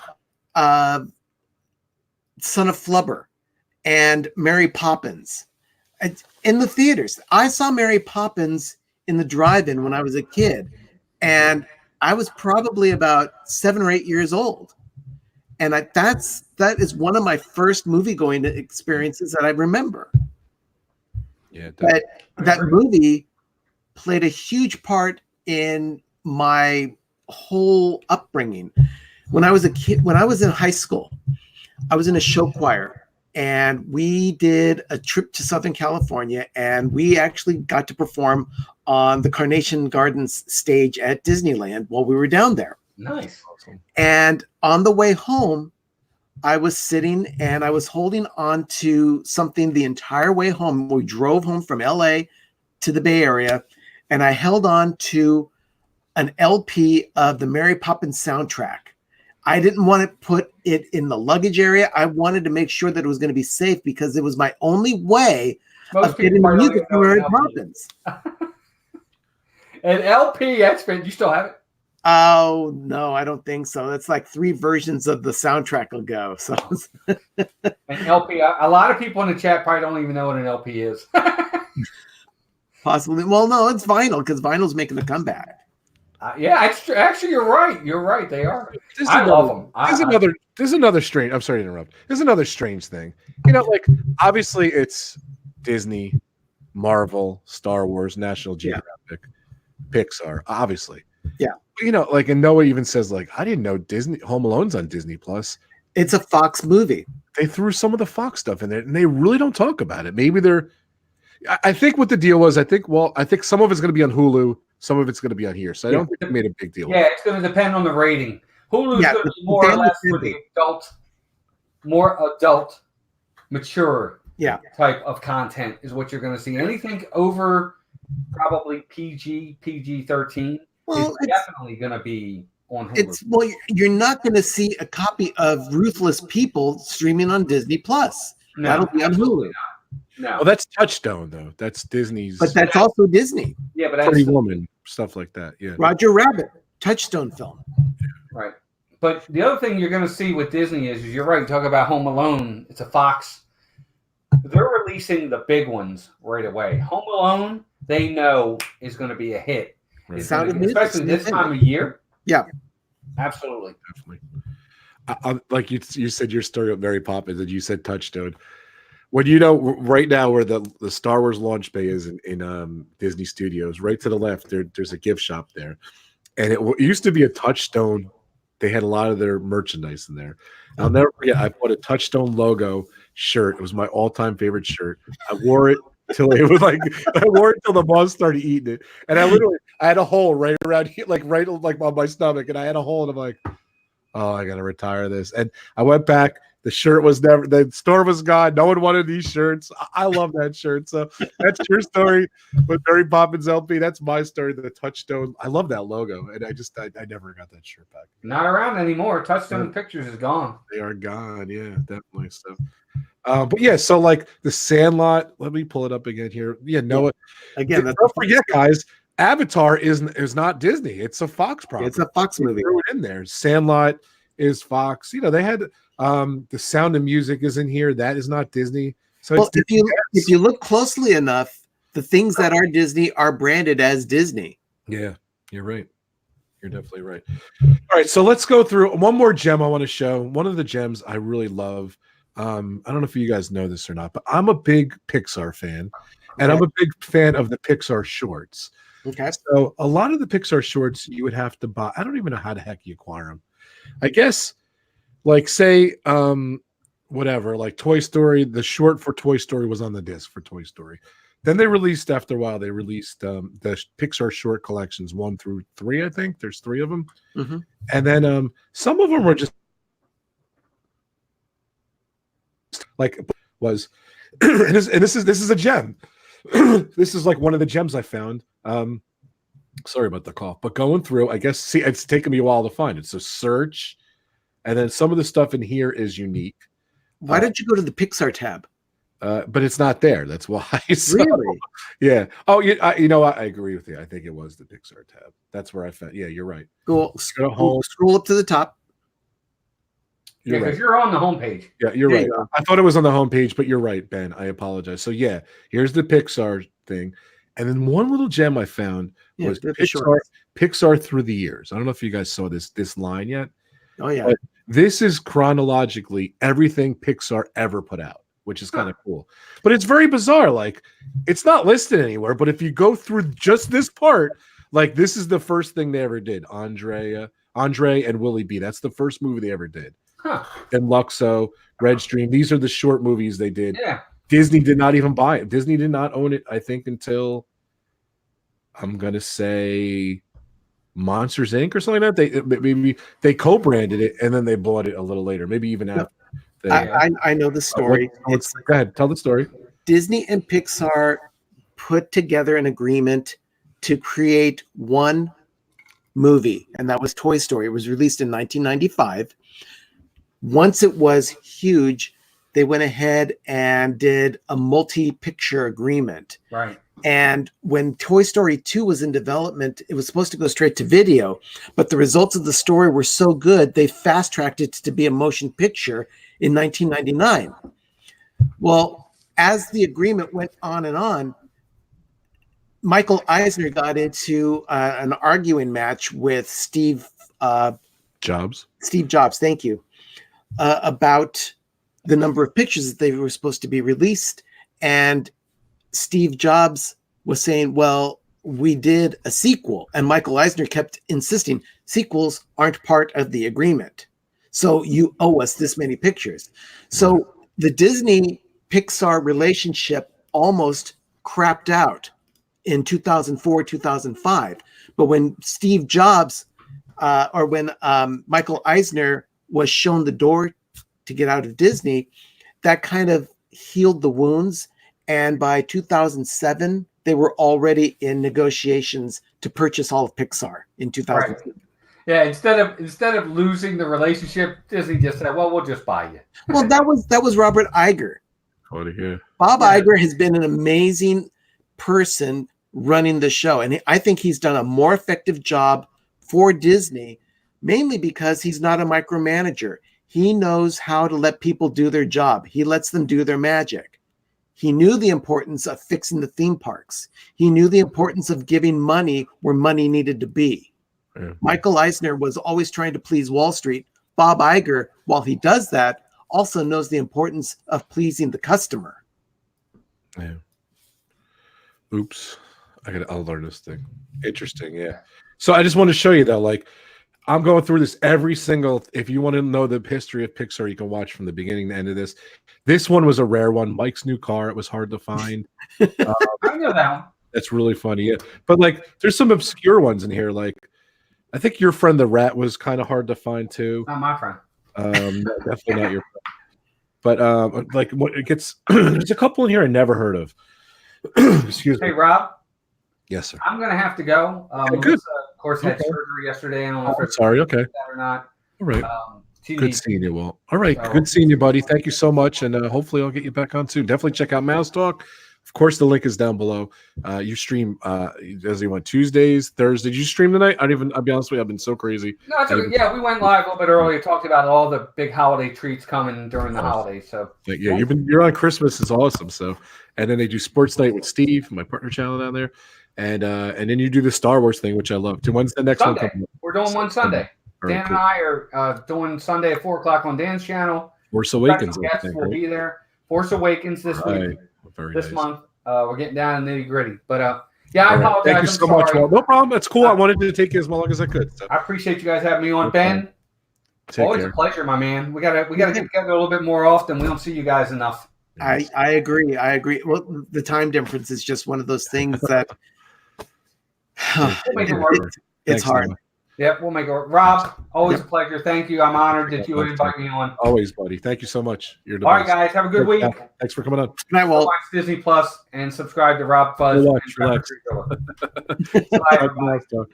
C: Son of Flubber and Mary Poppins in the theaters. I saw Mary Poppins in the drive-in when I was a kid, and I was probably about 7 or 8 years old. And that is one of my first movie-going experiences that I remember.
A: Yeah,
C: that movie played a huge part in my whole upbringing. When I was a kid, when I was in high school, I was in a show choir, and we did a trip to Southern California, and we actually got to perform on the Carnation Gardens stage at Disneyland while we were down there.
D: Nice.
C: And on the way home, I was sitting and I was holding on to something the entire way home. We drove home from LA to the Bay Area, and I held on to an LP of the Mary Poppins soundtrack. I didn't want to put it in the luggage area. I wanted to make sure that it was going to be safe because it was my only way of getting the music from Mary Poppins.
D: An LP expert, you still have it?
C: Oh, no, I don't think so. That's like 3 versions of the soundtrack will go. So
D: an LP, a lot of people in the chat probably don't even know what an LP is.
C: Possibly. Well, no, it's vinyl because vinyl's making a comeback.
D: Actually, you're right. You're right. They are. I love them.
A: There's another strange. I'm sorry to interrupt. There's another strange thing. Like obviously it's Disney, Marvel, Star Wars, National Geographic, Pixar. Obviously,
C: yeah.
A: But, and Noah even says I didn't know Home Alone's on Disney Plus.
C: It's a Fox movie.
A: They threw some of the Fox stuff in there, and they really don't talk about it. Maybe they're. I think what the deal was. I think some of it's going to be on Hulu. Some of it's going to be on here, so I don't think they made a big deal.
D: Yeah, it's going to depend on the rating. Hulu's going to be more or less for the more adult, mature type of content is what you're going to see. Anything over probably PG-13 is definitely going to be on Hulu.
C: You're not going to see a copy of Ruthless People streaming on Disney Plus.
D: No,
C: that'll be on Hulu.
D: No.
A: Well, that's Touchstone though. That's Disney's.
C: But that's also Disney.
D: Yeah, but that's
A: Pretty Woman. stuff like that. Yeah.
C: Roger Rabbit, Touchstone film.
D: Right. But the other thing you're going to see with Disney is you're right. You talk about Home Alone. It's a Fox. They're releasing the big ones right away. Home Alone, they know is going to be a hit.
A: Right.
D: Especially this time of year.
C: Yeah.
D: Absolutely.
A: Definitely. Like you said, your story of Mary Poppins, and you said Touchstone. When you know right now where the Star Wars launch bay is in Disney Studios, right to the left, there's a gift shop there. And it used to be a Touchstone. They had a lot of their merchandise in there. I'll never forget, I bought a Touchstone logo shirt. It was my all-time favorite shirt. I wore it till it was like I wore it till the moths started eating it. And I had a hole right around here, like right like on my stomach, and I had a hole, and I'm like, oh, I gotta retire this. And I went back. The shirt was the store was gone. No one wanted these shirts. I love that shirt. So that's your story with Mary Poppins LP. That's my story, the Touchstone. I love that logo. And I never got that shirt back.
D: Not around anymore. Touchstone Pictures is gone.
A: They are gone. Yeah, definitely. So, but yeah, so like the Sandlot, let me pull it up again here. Yeah, Noah.
C: Again,
A: don't forget, guys, Avatar is not Disney. It's a Fox property.
C: It's a Fox movie.
A: Threw it in there. Sandlot is Fox. You know, they had the Sound of Music is in here. That is not Disney. So
C: well, if you look closely enough, the things that are Disney are branded as Disney.
A: Yeah, you're right. You're definitely right. All right, so let's go through one more gem I want to show. One of the gems I really love. I don't know if you guys know this or not, but I'm a big Pixar fan, and I'm a big fan of the Pixar shorts.
C: Okay.
A: So a lot of the Pixar shorts you would have to buy. I don't even know how the heck you acquire them. I guess, like, say, whatever, like Toy Story, the short for Toy Story was on the disc for Toy Story. Then they released, after a while, the Pixar short collections 1 through 3, I think. There's 3 of them.
C: Mm-hmm.
A: And then some of them were just like, was, and this is a gem. This is like one of the gems I found. Sorry about the cough, but going through, I guess, see, it's taken me a while to find it. So search, and then some of the stuff in here is unique.
C: Why don't you go to the Pixar tab?
A: But it's not there. That's why. So,
C: Really?
A: Yeah. Oh, you know what? I agree with you. I think it was the Pixar tab. That's where I found. Yeah, you're right.
C: Go scroll up to the top.
A: You're
D: because
A: right.
D: you're on the homepage.
A: Yeah, you're
C: There
A: right.
C: you go.
A: I thought it was on the homepage, but you're right, Ben. I apologize. So yeah, here's the Pixar thing. And then one little gem I found was Pixar through the years. I don't know if you guys saw this line yet.
C: Oh yeah.
A: But this is chronologically everything Pixar ever put out, which is kind of cool. But it's very bizarre. Like, it's not listed anywhere, but if you go through just this part, like, this is the first thing they ever did. Andre and Willie B. That's the first movie they ever did.
D: Huh.
A: And Luxo, Red Stream. These are the short movies they did.
D: Yeah.
A: Disney did not even buy it. Disney did not own it, I think, until, I'm going to say, Monsters Inc. or something like that. They co-branded it, and then they bought it a little later, maybe even after.
C: I know the story.
A: Go ahead, tell the story.
C: Disney and Pixar put together an agreement to create one movie, and that was Toy Story. It was released in 1995. Once it was huge, they went ahead and did a multi-picture agreement.
D: Right.
C: And when Toy Story 2 was in development, it was supposed to go straight to video, but the results of the story were so good, they fast-tracked it to be a motion picture in 1999. Well, as the agreement went on, Michael Eisner got into an arguing match with Steve
A: Jobs.
C: Steve Jobs, thank you, about the number of pictures that they were supposed to be released. And Steve Jobs was saying, well, we did a sequel. And Michael Eisner kept insisting sequels aren't part of the agreement. So you owe us this many pictures. So the Disney Pixar relationship almost crapped out in 2004, 2005. But when Steve Jobs when Michael Eisner was shown the door to get out of Disney, that kind of healed the wounds. And by 2007, they were already in negotiations to purchase all of Pixar in 2007.
D: Right. Yeah, instead of losing the relationship, Disney just said, "Well, we'll just buy you."
C: Well, that was Robert Iger.
A: Oh, to hear.
C: Bob Iger has been an amazing person running the show. And I think he's done a more effective job for Disney, mainly because he's not a micromanager. He knows how to let people do their job. He lets them do their magic. He knew the importance of fixing the theme parks. He knew the importance of giving money where money needed to be. Yeah. Michael Eisner was always trying to please Wall Street. Bob Iger, while he does that, also knows the importance of pleasing the customer.
A: Yeah. Oops. I'll learn this thing. Interesting. Yeah. So I just want to show you though, like, I'm going through this every single. If you want to know the history of Pixar, you can watch from the beginning to end of this. This one was a rare one. Mike's new car. It was hard to find.
D: I know that one.
A: That's really funny. Yeah, but like, there's some obscure ones in here. Like, I think your friend the rat was kind of hard to find too.
D: Not my friend.
A: Definitely not your friend. But like, what it gets. There's a couple in here I never heard of. Excuse me.
D: Hey, Rob.
A: Yes, sir.
D: I'm gonna have to go.
A: Good.
D: Melissa, of course, had surgery yesterday. I don't know if
A: sorry. Okay.
D: That or not.
A: All right. Good seeing you, Walt. All right. So, good seeing you, buddy. Thank you so much, and hopefully I'll get you back on soon. Definitely check out Mouse Talk. Of course, the link is down below. You stream as you went Tuesdays, Thursdays. Did you stream tonight? I'll be honest with you. I've been so crazy.
D: No, it's okay. Yeah, we went live a little bit earlier. Talked about all the big holiday treats coming during the holidays. So
A: yeah, you're on Christmas. Is awesome. So, and then they do Sports Night with Steve, my partner channel down there. And then you do the Star Wars thing, which I love. When's the next
D: Sunday.
A: one coming up?
D: We're doing one Sunday.
A: Right,
D: Dan and I are doing Sunday at 4 o'clock on Dan's channel.
A: Force Awakens.
D: Guests will be there. Force Awakens this week, this month. We're getting down to the nitty gritty. But yeah, I apologize.
A: Thank you so much. Well, no problem. That's cool. I wanted to take you as long as I could. So.
D: I appreciate you guys having me on, Ben. Always a pleasure, my man. We gotta get together a little bit more often. We don't see you guys enough.
C: I agree. Well, the time difference is just one of those things that
D: we'll make it work.
C: It's hard.
D: Yep, we'll make it work. Rob, always a pleasure. Thank you. I'm honored that you would invite me on.
A: Always, buddy. Thank you so much. You're the
D: All
A: best.
D: right, guys. Have a good week.
A: Thanks for coming on.
C: Good night, Walt.
D: Watch Disney Plus and subscribe to Rob Fuzz.
A: Relax.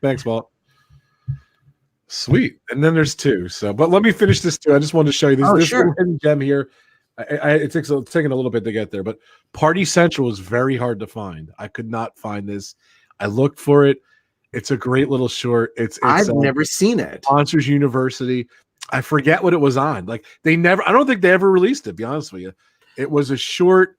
A: Thanks, Walt. Sweet. And then there's two. So, but let me finish this too. I just wanted to show you this. This little hidden gem here. It's taking a little bit to get there, but Party Central is very hard to find. I could not find this. I looked for it. It's a great little short.
C: I've never seen it.
A: Monsters University. I forget what it was on. Like I don't think they ever released it, to be honest with you. It was a short.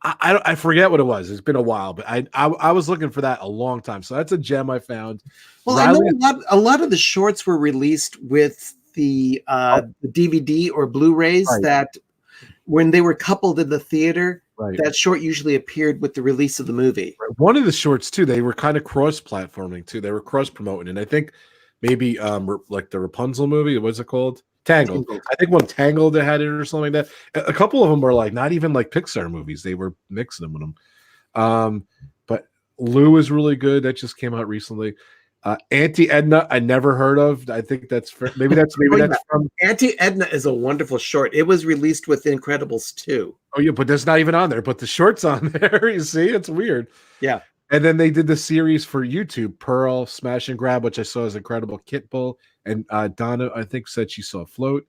A: I forget what it was. It's been a while, but I was looking for that a long time. So that's a gem I found.
C: Well, I know a lot of the shorts were released with the DVD or Blu-rays that when they were coupled in the theater, that short usually appeared with the release of the movie.
A: Right. One of the shorts too, they were kind of cross-platforming too. They were cross-promoting, and I think maybe like the Rapunzel movie, what's it called? Tangled. I think one Tangled that had it or something like that. A couple of them were like not even like Pixar movies. They were mixing them with them. But Lou is really good. That just came out recently. Auntie Edna, I never heard of. I think that's maybe that's from
C: Auntie Edna is a wonderful short. It was released with Incredibles 2.
A: Oh yeah, but that's not even on there. But the short's on there. You see, it's weird.
C: Yeah. And
A: then they did the series for YouTube, Pearl, Smash and Grab, which I saw as incredible. Kit Bull and Donna, I think, said she saw Float.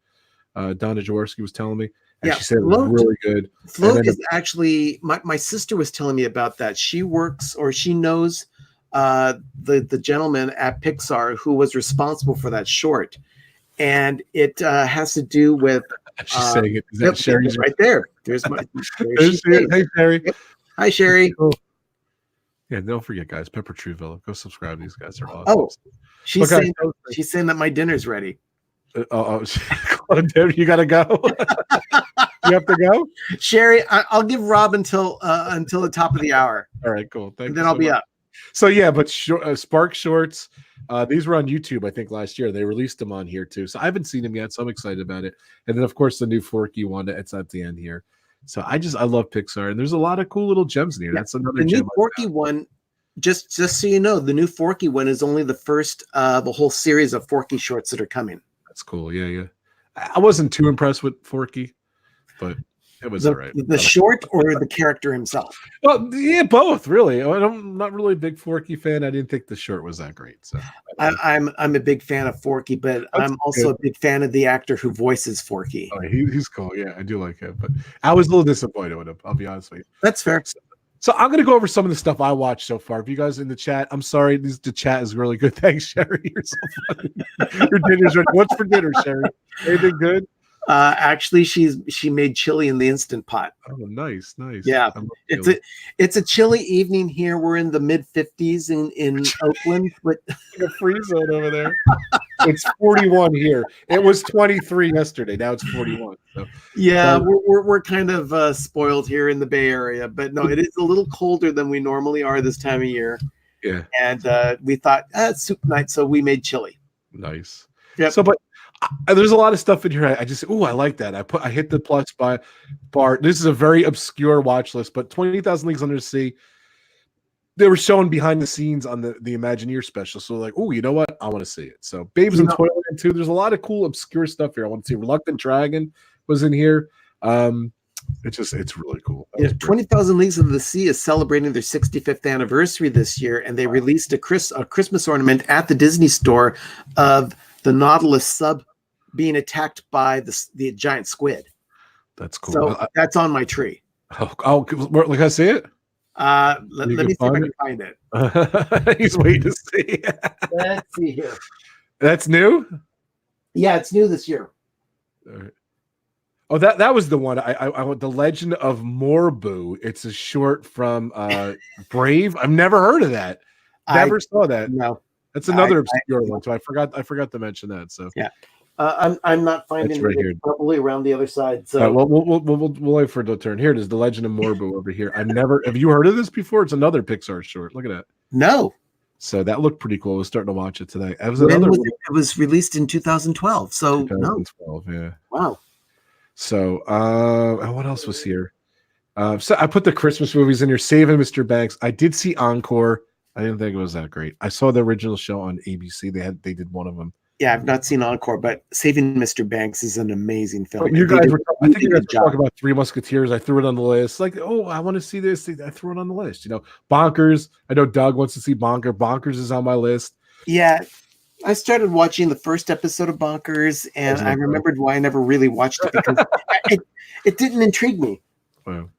A: Donna Jaworski was telling me. And she said it was really good.
C: Float is actually my sister was telling me about that. She works or she knows the gentleman at Pixar who was responsible for that short, and it has to do with.
A: She's saying it. Is that Sherry's
C: right there? There's my.
A: Hey, Sherry.
C: Yep. Hi, Sherry.
A: Cool. Yeah, don't forget, guys. Pepper Truvilla. Go subscribe. These guys are awesome.
C: Oh, she's saying that my dinner's ready.
A: You gotta go. You have to go,
C: Sherry. I'll give Rob until the top of the hour.
A: All right, cool. Thank you.
C: Then I'll be up.
A: So yeah, but Spark Shorts, these were on YouTube, I think last year. They released them on here too. So I haven't seen them yet, so I'm excited about it. And then of course the new Forky one, it's at the end here. So I love Pixar, and there's a lot of cool little gems in here. Yeah. That's another
C: the
A: gem.
C: New Forky one, just so you know, the new Forky one is only the first of a whole series of Forky shorts that are coming.
A: That's cool. Yeah. I wasn't too impressed with Forky, but it was all right.
C: The short or the character himself?
A: Well, yeah, both really. I'm not really a big Forky fan. I didn't think the short was that great. So
C: I'm a big fan of Forky, but I'm also a big fan of the actor who voices Forky.
A: Oh, he's cool. Yeah, I do like him, but I was a little disappointed with him. I'll be honest with you.
C: That's fair.
A: So I'm going to go over some of the stuff I watched so far. If you guys in the chat, I'm sorry, the chat is really good. Thanks, Sherry. You're so funny. Your dinner's ready. What's for dinner, Sherry? Anything good?
C: Actually, she made chili in the Instant Pot.
A: Oh, nice.
C: Yeah, it's a chilly evening here. We're in the mid-50s in Oakland, but
A: a freeze zone over there. It's 41 here. It was 23 yesterday. Now it's 41. So.
C: Yeah, we're kind of spoiled here in the Bay Area, but no, it is a little colder than we normally are this time of year.
A: Yeah,
C: and we thought it's soup night, so we made chili.
A: Nice.
C: Yep.
A: So, but there's a lot of stuff in here. I just I like that. I hit the plus bar. This is a very obscure watch list, but 20,000 Leagues Under the Sea. They were showing behind the scenes on the Imagineer special. So like, you know what? I want to see it. So Babes in Toyland too. There's a lot of cool obscure stuff here. I want to see. Reluctant Dragon was in here. It's really cool.
C: Yeah, 20,000 Leagues Under the Sea is celebrating their 65th anniversary this year, and they released a Christmas ornament at the Disney store of the Nautilus sub being attacked by the giant squid.
A: That's cool.
C: So that's on my tree.
A: Like I see it.
C: Let me see if I can find
A: it. He's waiting to see.
C: Let's see here.
A: That's new.
C: Yeah, it's new this year.
A: All right. Oh, that was the one. I The Legend of Morbu. It's a short from Brave. I've never heard of that. Never saw that.
C: No,
A: that's another obscure one. So I forgot to mention that. So
C: yeah, I'm not finding
A: right
C: it.
A: here.
C: Probably around the other side. So
A: we'll wait for it to turn. Here it is. The Legend of Morbu over here. Have you heard of this before? It's another Pixar short. Look at that.
C: No.
A: So that looked pretty cool. I was starting to watch it today.
C: It was released in 2012. So
A: 2012. Yeah.
C: Wow.
A: So, what else was here? So I put the Christmas movies in here. Saving Mr. Banks. I did see Encore. I didn't think it was that great. I saw the original show on ABC. They did one of them.
C: Yeah, I've not seen Encore, but Saving Mr. Banks is an amazing film.
A: You guys I think you guys were talking about Three Musketeers. I threw it on the list. Like, I want to see this. I threw it on the list. Bonkers. I know Doug wants to see Bonker. Bonkers is on my list.
C: Yeah. I started watching the first episode of Bonkers, and I remembered why I never really watched it because it didn't intrigue me.
A: Wow.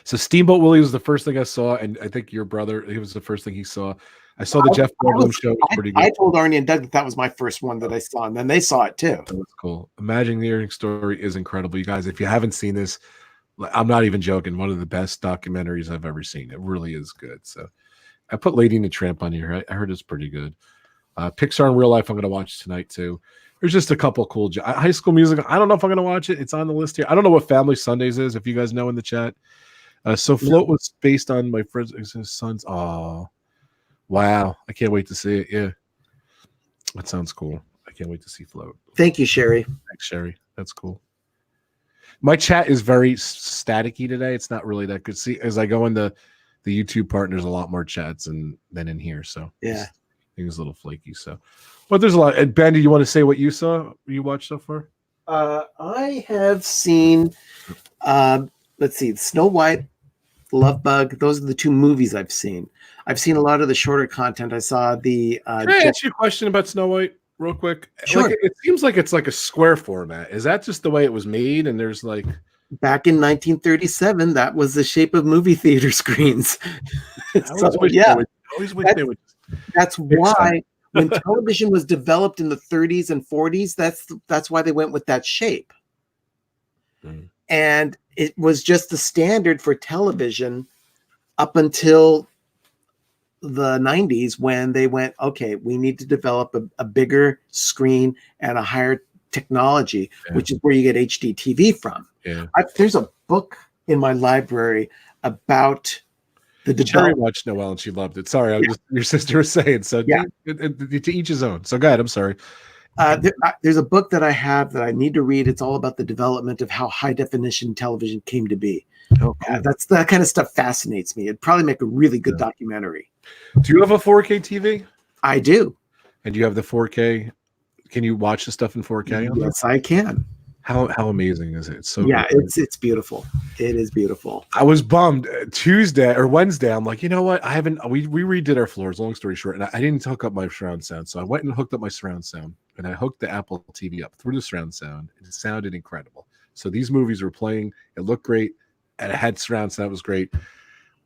A: So Steamboat Willie was the first thing I saw, and I think your brother, he was the first thing he saw. I saw the Jeff Goldblum show. It was pretty good.
C: I told Arnie and Doug that was my first one that I saw, and then they saw it too.
A: That was cool. Imagineering story is incredible. You guys, if you haven't seen this, I'm not even joking. One of the best documentaries I've ever seen. It really is good. So I put Lady and the Tramp on here. I heard it's pretty good. Pixar in Real Life, I'm going to watch tonight too. There's just a couple cool High School Musical. I don't know if I'm going to watch it. It's on the list here. I don't know what Family Sundays is. If you guys know in the chat. So Float was based on my friend's son's. Oh, wow! I can't wait to see it. Yeah, that sounds cool. I can't wait to see Float.
C: Thank you, Sherry.
A: Thanks, Sherry. That's cool. My chat is very staticky today. It's not really that good. See, as I go into the YouTube part, there's a lot more chats than in here. So
C: yeah.
A: Things a little flaky, so but there's a lot. And Ben, do you want to say what you watched so far?
C: I have seen let's see, Snow White, Love Bug. Those are the two movies I've seen. I've seen a lot of the shorter content. I saw the
A: Can I ask you a question about Snow White real quick?
C: Sure.
A: It seems like it's like a square format. Is that just the way it was made? And there's like
C: back in 1937, that was the shape of movie theater screens. That's why when television was developed in the 30s and 40s, that's why they went with that shape. And it was just the standard for television up until the 90s when they went, okay, we need to develop a bigger screen and a higher technology, which is where you get HD TV from.
A: Yeah.
C: There's a book in my library about the
A: Cherry watched Noelle and she loved it. Sorry, your sister was saying. So to each his own. So go ahead. I'm sorry.
C: There's a book that I have that I need to read. It's all about the development of how high definition television came to be.
A: Oh, cool.
C: That kind of stuff fascinates me. It'd probably make a really good documentary.
A: Do you have a 4K TV?
C: I do.
A: And you have the 4K? Can you watch the stuff in 4K?
C: Yes, I can.
A: How amazing is it? So
C: yeah, it's beautiful. It is beautiful.
A: I was bummed Tuesday or Wednesday. I'm like, you know what? We redid our floors. Long story short, and I didn't hook up my surround sound, so I went and hooked up my surround sound, and I hooked the Apple TV up through the surround sound, and it sounded incredible. So these movies were playing. It looked great, and it had surround sound. It was great.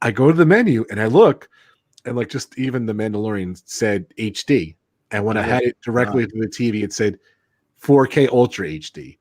A: I go to the menu and I look, and like just even the Mandalorian said HD, and when I had it directly to the TV, it said 4K Ultra HD.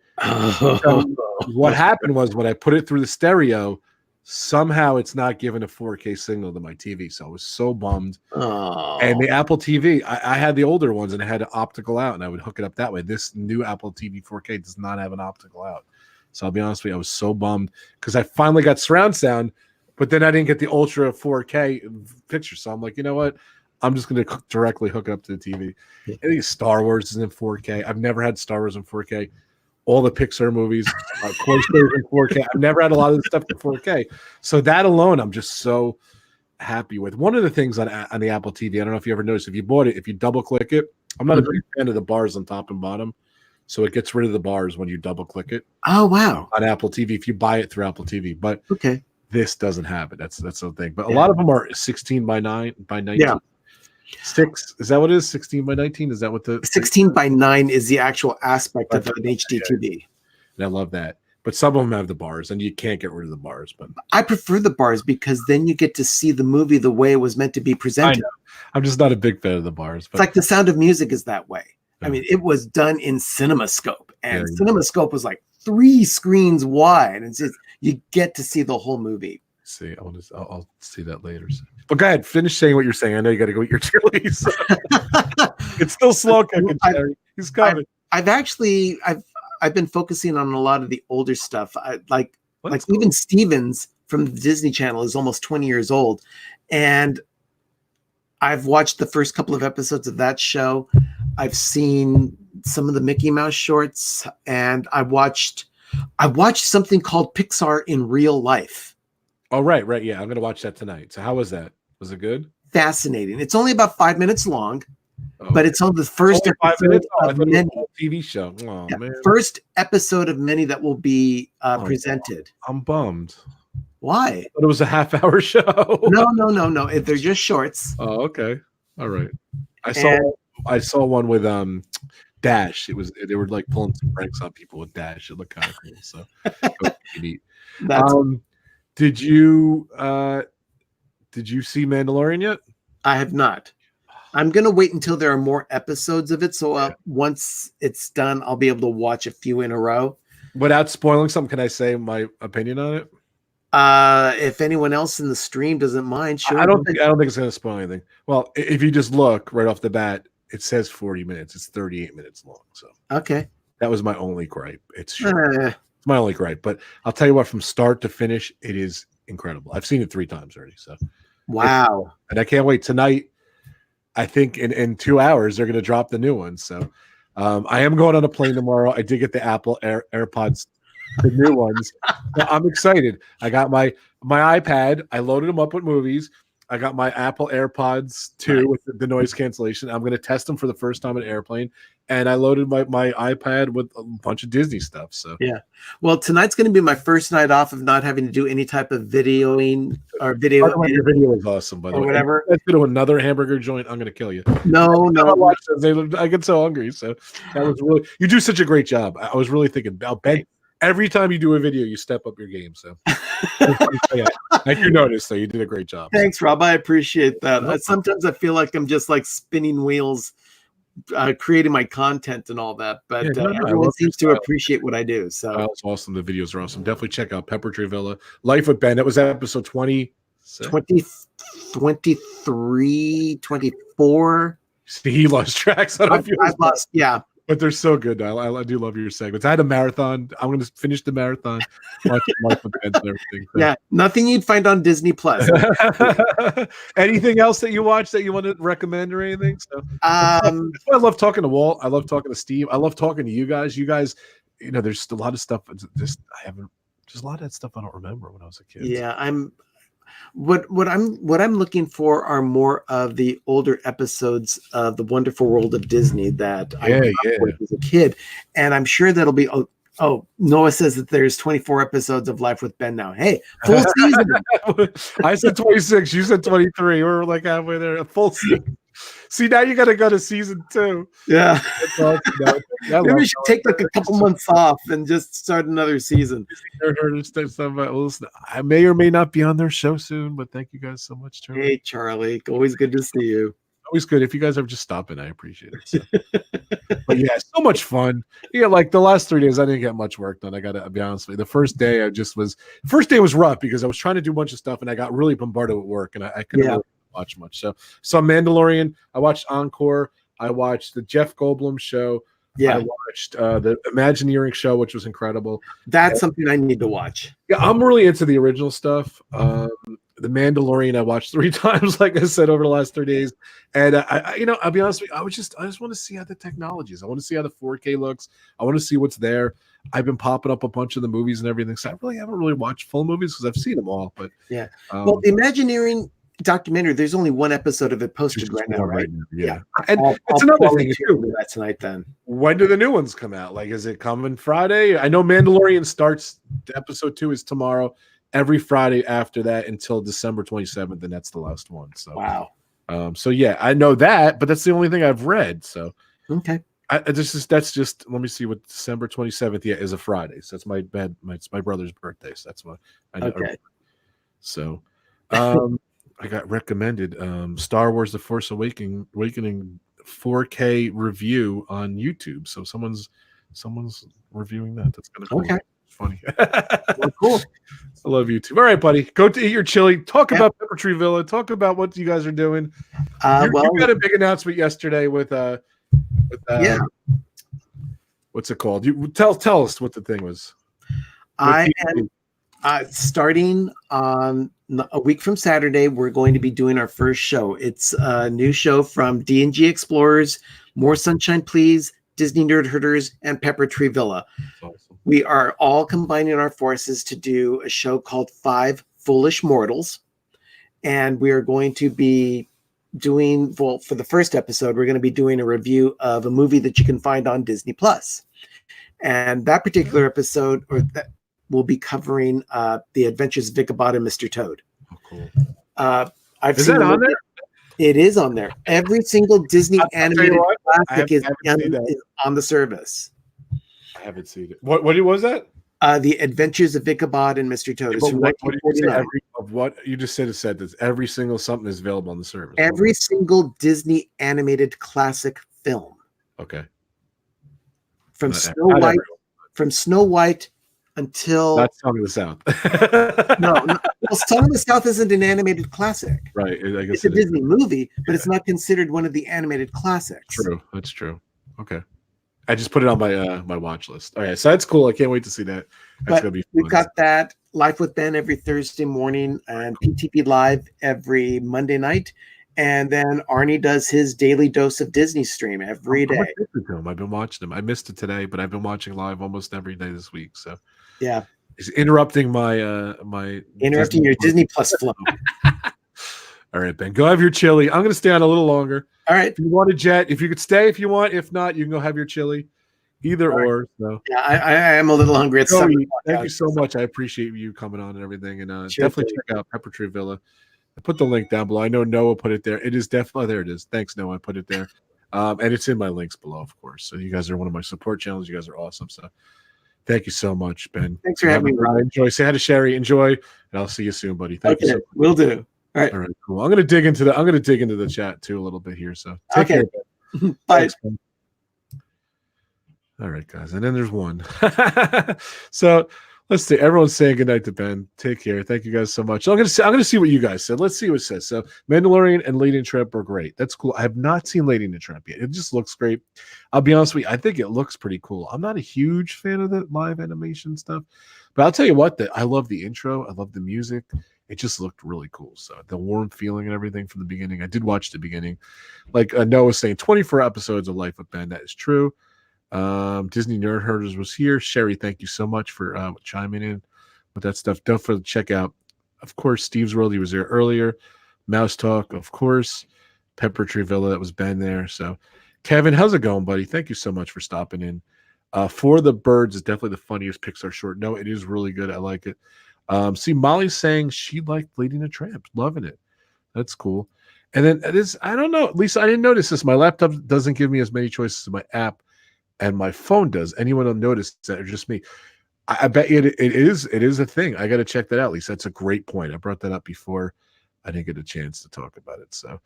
A: So what happened was when I put it through the stereo, somehow it's not giving a 4K signal to my TV. So I was so bummed. And the Apple TV, I had the older ones and I had an optical out, and I would hook it up that way. This new Apple TV 4K does not have an optical out. So I'll be honest with you, I was so bummed because I finally got surround sound, but then I didn't get the Ultra 4K picture. So I'm like, you know what? I'm just going to directly hook it up to the TV. I think Star Wars is in 4K. I've never had Star Wars in 4K. All the Pixar movies, Toy Story in 4K. I've never had a lot of this stuff in 4K. So that alone, I'm just so happy with. One of the things on the Apple TV, I don't know if you ever noticed, if you bought it, if you double click it, I'm not a big fan of the bars on top and bottom. So it gets rid of the bars when you double click it.
C: Oh, wow.
A: On Apple TV, if you buy it through Apple TV. But
C: okay,
A: this doesn't have it. That's the thing. But a lot of them are 16 by 19. Yeah. 6 is that what it is? 16 by 19? Is that what the
C: 16 by 9 is the actual aspect of an HD TV?
A: And I love that. But some of them have the bars, and you can't get rid of the bars. But
C: I prefer the bars because then you get to see the movie the way it was meant to be presented.
A: I know. I'm just not a big fan of the bars. But
C: it's like The Sound of Music is that way. I mean, it was done in CinemaScope, and CinemaScope was like 3 screens wide, and it's just, you get to see the whole movie.
A: See, I'll see that later. But go ahead, finish saying what you're saying. I know you got to go eat your chilies. It's still slow cooking, Jerry. He's coming.
C: I've been focusing on a lot of the older stuff. Like even Stevens from the Disney Channel is almost 20 years old, and I've watched the first couple of episodes of that show. I've seen some of the Mickey Mouse shorts, and I watched something called Pixar in Real Life.
A: Oh, right. Yeah, I'm gonna watch that tonight. So how was that? Was it good?
C: Fascinating. It's only about 5 minutes long, but it's on the first episode of many
A: TV show. Oh, man.
C: First episode of many that will be presented.
A: I'm bummed.
C: Why?
A: But it was a half-hour show.
C: No. They're just shorts.
A: Oh, okay. All right. I saw one with Dash. They were like pulling some pranks on people with Dash. It looked kind of cool. So did you see Mandalorian yet?
C: I have not. I'm gonna wait until there are more episodes of it. So once it's done, I'll be able to watch a few in a row.
A: Without spoiling something, can I say my opinion on it?
C: If anyone else in the stream doesn't mind, sure.
A: I don't think it's going to spoil anything. Well, if you just look right off the bat, it says 40 minutes. It's 38 minutes long. So
C: okay,
A: that was my only gripe. It's my only gripe. But I'll tell you what, from start to finish, it is incredible. I've seen it 3 times already. So
C: wow,
A: and I can't wait tonight. I think in 2 hours they're going to drop the new one. So I am going on a plane tomorrow. I did get the Apple AirPods. The new ones. So I'm excited. I got my iPad. I loaded them up with movies. I got my Apple AirPods 2 with the noise cancellation. I'm going to test them for the first time in an airplane. And I loaded my iPad with a bunch of Disney stuff. So
C: yeah. Well, tonight's going to be my first night off of not having to do any type of videoing or video.
A: Your video was awesome, by the way.
C: Whatever.
A: Let's go to another hamburger joint. I'm going to kill you.
C: No.
A: I get so hungry. So that was really. You do such a great job. I was really thinking about Ben. Every time you do a video, you step up your game. So I do notice, so you did a great job.
C: Thanks, Rob. I appreciate that. Sometimes I feel like I'm just like spinning wheels, creating my content and all that. But everyone seems to appreciate what I do. So
A: that's awesome. The videos are awesome. Definitely check out Pepper Tree Villa, Life with Ben. That was episode 20,
C: 23, 24.
A: See, he lost tracks.
C: I've lost, yeah.
A: But they're so good. I do love your segments. I had a marathon. I'm going to finish the marathon. Watch Life with Ben and everything. So.
C: Yeah, nothing you'd find on Disney Plus.
A: Anything else that you watch that you want to recommend or anything? So, that's why I love talking to Walt. I love talking to Steve. I love talking to you guys. You guys, there's a lot of stuff. Just a lot of that stuff I don't remember when I was a kid.
C: Yeah, What I'm looking for are more of the older episodes of The Wonderful World of Disney that I watched as a kid, and I'm sure that'll be. Oh, Noah says that there's 24 episodes of Life with Ben now. Hey, full season.
A: I said 26. You said 23. We're like halfway there. A full season. See, now you got to go to season 2.
C: Yeah.
A: That's awesome.
C: Maybe we should take like a couple months off and just start another season.
A: I may or may not be on their show soon, but thank you guys so much, Charlie.
C: Hey, Charlie. Always good to see you.
A: Always good. If you guys ever just stop in, I appreciate it. So. But yeah, so much fun. Yeah, like the last 3 days, I didn't get much work done. I got to be honest with you. The first day, first day was rough because I was trying to do a bunch of stuff and I got really bombarded with work and I couldn't really watch much. So Mandalorian, I watched Encore. I watched the Jeff Goldblum show. Yeah. I watched the Imagineering show, which was incredible.
C: That's something I need to watch.
A: Yeah, I'm really into the original stuff. The Mandalorian I watched 3 times, like I said, over the last 3 days. And I'll be honest with you, I just want to see how the technology is. I want to see how the 4K looks. I want to see what's there. I've been popping up a bunch of the movies and everything. So I really haven't watched full movies because I've seen them all. But
C: yeah. Well, the Imagineering documentary, there's only one episode of it posted right now, right?
A: Yeah. And it's another thing too.
C: That tonight then.
A: When do the new ones come out? Like, is it coming Friday? I know Mandalorian starts, episode 2 is tomorrow. Every Friday after that until December 27th, and that's the last one. So
C: wow.
A: So yeah, I know that, but that's the only thing I've read. So
C: okay.
A: That's just let me see what December 27th is a Friday. So it's it's my brother's birthday. So that's what I know.
C: Okay.
A: So I got recommended Star Wars The Force Awakening 4K review on YouTube. So someone's reviewing that. That's kind of cool.
C: Okay.
A: Funny.
C: Well, cool.
A: I love YouTube. All right, buddy. Go to eat your chili. Talk about Pepper Tree Villa. Talk about what you guys are doing. You got a big announcement yesterday with what's it called? You tell us what the thing was.
C: I am starting on a week from Saturday. We're going to be doing our first show. It's a new show from D&G Explorers, More Sunshine Please, Disney Nerd Herders, and Pepper Tree Villa. Awesome. We are all combining our forces to do a show called 5 Foolish Mortals. And we are going to be doing, for the first episode, we're going to be doing a review of a movie that you can find on Disney Plus. And that particular episode, will be covering The Adventures of Ichabod and Mr. Toad. Oh, cool.
A: Is that on there?
C: It is on there. Every single Disney animated classic is on the service.
A: I haven't seen it. What was that?
C: The Adventures of Ichabod and Mr. Toad.
A: What you just said that every single something is available on the service.
C: Every single Disney animated classic film.
A: Okay.
C: From Snow White until
A: that's Song of the South.
C: no, well, Song of the South isn't an animated classic.
A: Right. I guess
C: it's a Disney movie, but it's not considered one of the animated classics.
A: True. That's true. Okay. I just put it on my watch list. All right, so that's cool. I can't wait to see that. That's gonna be fun.
C: We've got that Life with Ben every Thursday morning and PTV Live every Monday night. And then Arnie does his daily dose of Disney stream every day.
A: I've been watching them. I missed it today, but I've been watching live almost every day this week. So
C: yeah,
A: it's interrupting
C: your Disney Plus flow.
A: All right, Ben, go have your chili. I'm going to stay on a little longer.
C: All right.
A: If you want a jet, if you could stay, if you want. If not, you can go have your chili. Either or. So.
C: Yeah, I am a little hungry.
A: Thank you so much. I appreciate you coming on and everything. And definitely check out Pepper Tree Villa. I put the link down below. I know Noah put it there. It is definitely there. It is. Thanks, Noah. I put it there. And it's in my links below, of course. So you guys are one of my support channels. You guys are awesome. So thank you so much, Ben.
C: Thanks for having me.
A: Enjoy. Say hi to Sherry. Enjoy. And I'll see you soon, buddy. Thank you so much.
C: Will do. All right.
A: All right, cool. I'm gonna dig into the chat too a little bit here. So take care.
C: Bye.
A: Thanks, all right, guys. And then there's one. So let's see. Everyone's saying goodnight to Ben. Take care. Thank you guys so much. I'm gonna see what you guys said. Let's see what it says. So Mandalorian and Lady and Tramp are great. That's cool. I have not seen Lady and Tramp yet. It just looks great. I'll be honest with you. I think it looks pretty cool. I'm not a huge fan of the live animation stuff, but I'll tell you what. I love the intro. I love the music. It just looked really cool. So the warm feeling and everything from the beginning. I did watch the beginning. Like Noah was saying, 24 episodes of Life with Ben. That is true. Disney Nerd Herders was here. Sherry, thank you so much for chiming in with that stuff. Don't forget to check out, of course, StevesWorld. He was there earlier. Mouse Talk, of course. Pepper Tree Villa, that was Ben there. So Kevin, how's it going, buddy? Thank you so much for stopping in. For the Birds is definitely the funniest Pixar short. No, it is really good. I like it. See, Molly's saying she liked Lady and the Tramp, loving it. That's cool. And then this, I don't know. At least I didn't notice this. My laptop doesn't give me as many choices as my app, and my phone does. Anyone will notice that, or just me? I bet you it is a thing. I got to check that out. Lisa, that's a great point. I brought that up before. I didn't get a chance to talk about it. So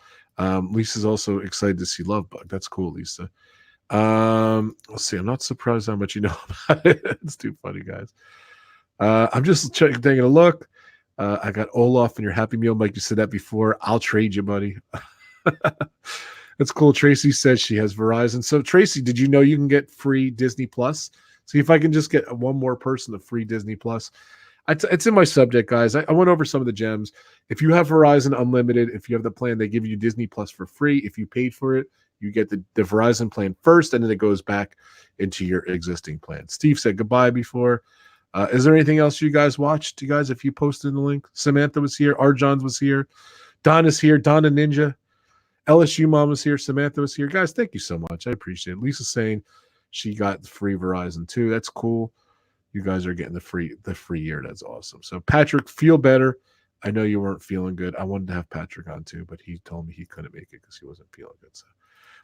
A: Lisa's also excited to see Love Bug. That's cool, Lisa. Let's see. I'm not surprised how much you know about it. It's too funny, guys. I'm just taking a look. I got Olaf in your Happy Meal. Mike, you said that before. I'll trade you, buddy. That's cool. Tracy says she has Verizon. So, Tracy, did you know you can get free Disney Plus? See if I can just get one more person the free Disney Plus. It's in my subject, guys. I went over some of the gems. If you have Verizon Unlimited, if you have the plan, they give you Disney Plus for free. If you paid for it, you get the Verizon plan first, and then it goes back into your existing plan. Steve said goodbye before. Is there anything else you guys watched? You guys, if you posted the link, Samantha was here. Arjons was here. Don is here. Donna Ninja. LSU Mom was here. Samantha was here. Guys, thank you so much. I appreciate it. Lisa's saying she got the free Verizon too. That's cool. You guys are getting the free year. That's awesome. So Patrick, feel better. I know you weren't feeling good. I wanted to have Patrick on too, but he told me he couldn't make it because he wasn't feeling good. So,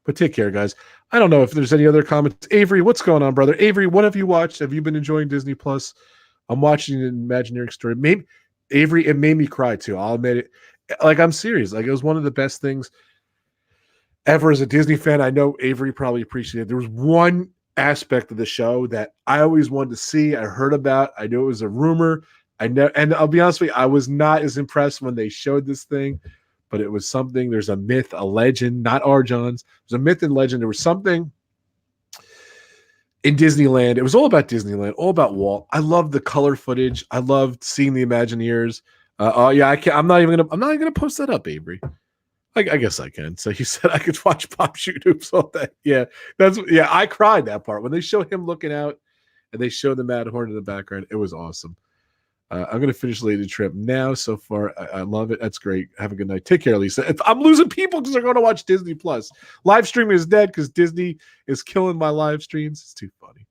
A: but take care, guys. I don't know if there's any other comments. Avery, what's going on, brother? Avery, what have you watched? Have you been enjoying Disney Plus? I'm watching an Imagineering story. Maybe Avery, it made me cry too. I'll admit it. Like, I'm serious. Like, it was one of the best things ever as a Disney fan. I know Avery probably appreciated it. There was one aspect of the show that I always wanted to see. I heard about. I knew it was a rumor. And I'll be honest with you, I was not as impressed when they showed this thing, but it was something. There's a myth, a legend, not Arjons. There's a myth and legend. There was something in Disneyland. It was all about Disneyland, all about Walt. I loved the color footage. I loved seeing the Imagineers. Oh yeah, I'm not even gonna post that up, Avery. I guess I can. So you said I could watch Pop Shoot Hoops all day. Yeah, I cried that part when they showed him looking out and they showed the Matterhorn in the background. It was awesome. I'm going to finish Lady Trip now. So far, I love it. That's great. Have a good night. Take care, Lisa. I'm losing people because they're going to watch Disney Plus. Live streaming is dead because Disney is killing my live streams. It's too funny.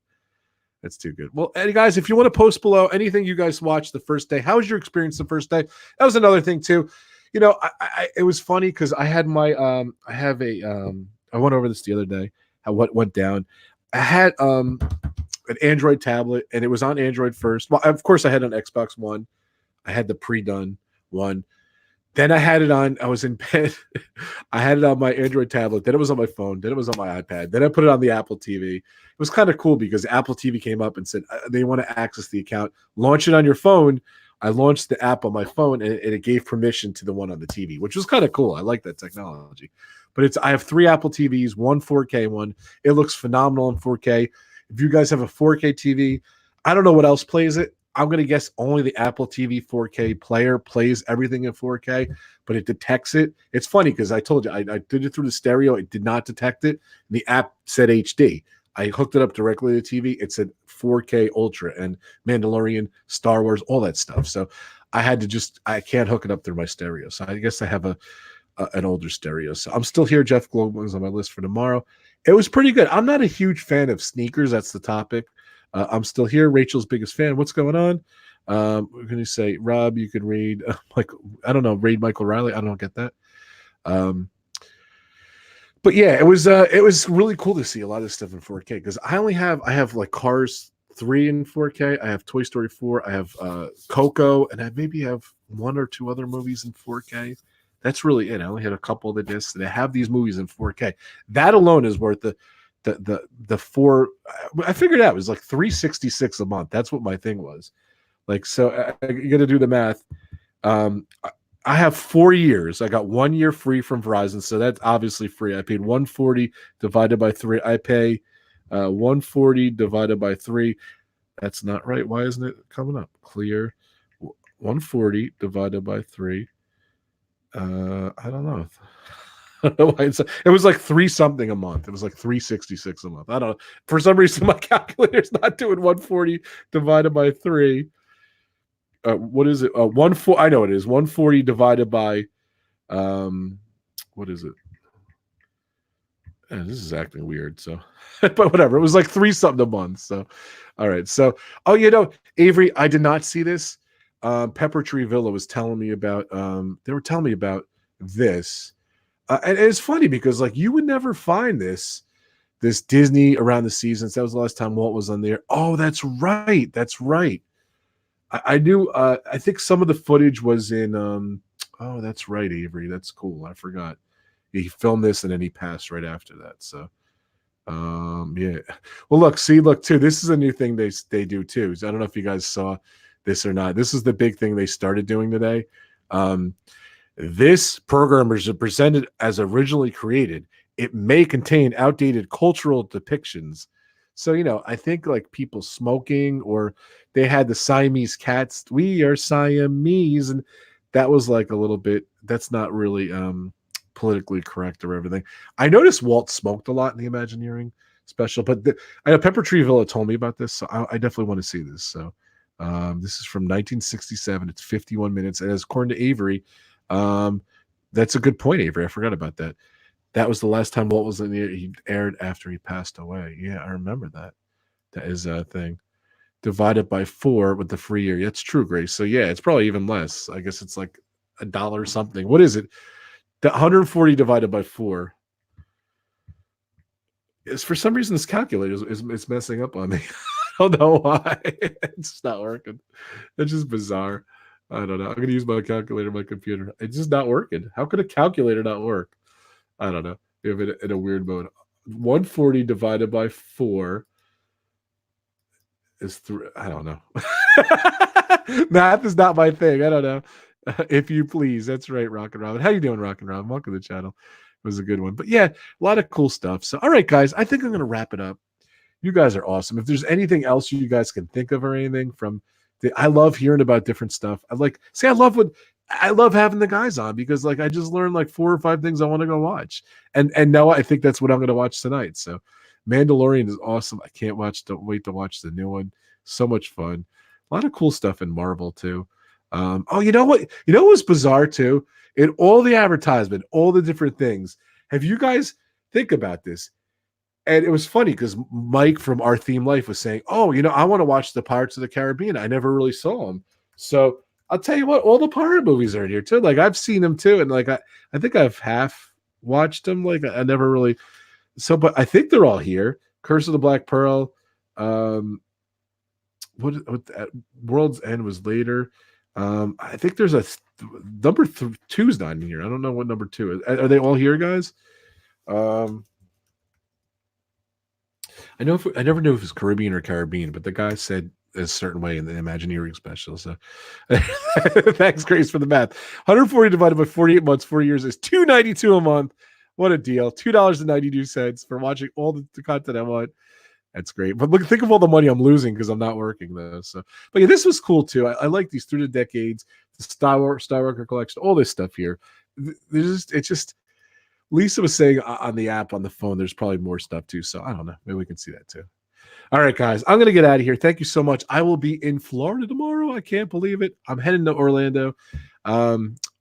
A: That's too good. Well, hey, guys, if you want to post below anything you guys watched the first day, how was your experience the first day? That was another thing too. You know, it was funny because I had my I went over this the other day. What went down? I had an Android tablet, and it was on Android first. Well, of course, I had an Xbox One. I had the pre-done one. Then I had it on. I was in bed. I had it on my Android tablet. Then it was on my phone. Then it was on my iPad. Then I put it on the Apple TV. It was kind of cool because Apple TV came up and said they want to access the account. Launch it on your phone. I launched the app on my phone, and it gave permission to the one on the TV, which was kind of cool. I like that technology. But I have 3 Apple TVs, one 4K one. It looks phenomenal in 4K. If you guys have a 4K TV, I don't know what else plays it. I'm going to guess only the Apple TV 4K player plays everything in 4K, but it detects it. It's funny because I told you, I did it through the stereo. It did not detect it. The app said HD. I hooked it up directly to the TV. It said 4K Ultra and Mandalorian, Star Wars, all that stuff. So I had to I can't hook it up through my stereo. So I guess I have an older stereo. So I'm still here. Jeff Globe is on my list for tomorrow. It was pretty good. I'm not a huge fan of sneakers. That's the topic. I'm still here. Rachel's biggest fan. What's going on? We're going to say, Rob, you can read, I don't know, read Michael Riley. I don't get that. But yeah, it was really cool to see a lot of stuff in 4K because I have like Cars 3 in 4K. I have Toy Story 4. I have Coco, and I maybe have 1 or 2 other movies in 4K. That's really it. I only had a couple of the discs, and I have these movies in 4K. That alone is worth the 4. I figured out it was like $366 a month. That's what my thing was. Like, so you got to do the math. I have 4 years. I got 1 year free from Verizon, so that's obviously free. I paid $140 divided by 3. I pay $140 divided by 3. That's not right. Why isn't it coming up? Clear. 140 divided by 3. I don't know. It was like 3 something a month. It was like $366 a month. I don't know. For some reason, my calculator's not doing 140 divided by 3. What is it? I know it is 140 divided by what is it? This is acting weird. So, but whatever. It was like 3 something a month. So, all right. So, Avery, I did not see this. Pepper Tree Villa was telling me about. They were telling me about this. And it's funny because like you would never find this Disney around the seasons. That was the last time Walt was on there. Oh, that's right. That's right. I knew. I think some of the footage was in. Oh, that's right, Avery. That's cool. I forgot. He filmed this and then he passed right after that. So, yeah. Well, look too. This is a new thing they do too. So I don't know if you guys saw this or not. This is the big thing they started doing today. This program is presented as originally created. It may contain outdated cultural depictions. So, I think like people smoking, or they had the Siamese cats. We are Siamese. And that was like a little bit, that's not really politically correct or everything. I noticed Walt smoked a lot in the Imagineering special, but I know Pepper Tree Villa told me about this. So I definitely want to see this. So this is from 1967. It's 51 minutes. And as according to Avery, that's a good point, Avery. I forgot about that. That was the last time Walt was in the air. He aired after he passed away. Yeah, I remember that. That is a thing. Divided by 4 with the free year. That's true, Grace. So yeah, it's probably even less. I guess it's like $1 something. What is it? The 140 divided by 4. Is for some reason this calculator is messing up on me. I don't know why. It's just not working. It's just bizarre. I don't know. I'm gonna use my calculator on my computer. It's just not working. How could a calculator not work? I don't know. We have it in a weird mode. 140 divided by 4 is 3. I don't know. Math is not my thing. I don't know. If you please. That's right, Rock and Robin. How you doing, Rock and Robin? Welcome to the channel. It was a good one. But yeah, a lot of cool stuff. So, all right, guys, I think I'm going to wrap it up. You guys are awesome. If there's anything else you guys can think of or anything from I love hearing about different stuff. I love having the guys on because like I just learned like 4 or 5 things I want to go watch. And now I think that's what I'm going to watch tonight. So Mandalorian is awesome. I can't wait to watch the new one. So much fun. A lot of cool stuff in Marvel too. Oh, you know what? You know what's bizarre too? In all the advertisement, all the different things. Have you guys think about this? And it was funny because Mike from Our Theme Life was saying, oh, I want to watch the Pirates of the Caribbean. I never really saw them. So I'll tell you what, all the pirate movies are in here too. Like I've seen them too. And like, I think I've half watched them. Like I never really. So, but I think they're all here. Curse of the Black Pearl. World's End was later. I think there's a number 2's not in here. I don't know what number 2 is. Are they all here, guys? I never knew if it was Caribbean or Caribbean, but the guy said a certain way in the Imagineering special. So thanks, Grace, for the math. 140 divided by 48 months, 4 years is $2.92 a month. What a deal. $2.92 for watching all the content I want. That's great. But look, think of all the money I'm losing because I'm not working though. So, but yeah, this was cool too. I like these through the decades, the Star Wars collection, all this stuff here. It's just Lisa was saying on the app on the phone, there's probably more stuff too. So I don't know. Maybe we can see that too. All right, guys, I'm going to get out of here. Thank you so much. I will be in Florida tomorrow. I can't believe it. I'm heading to Orlando.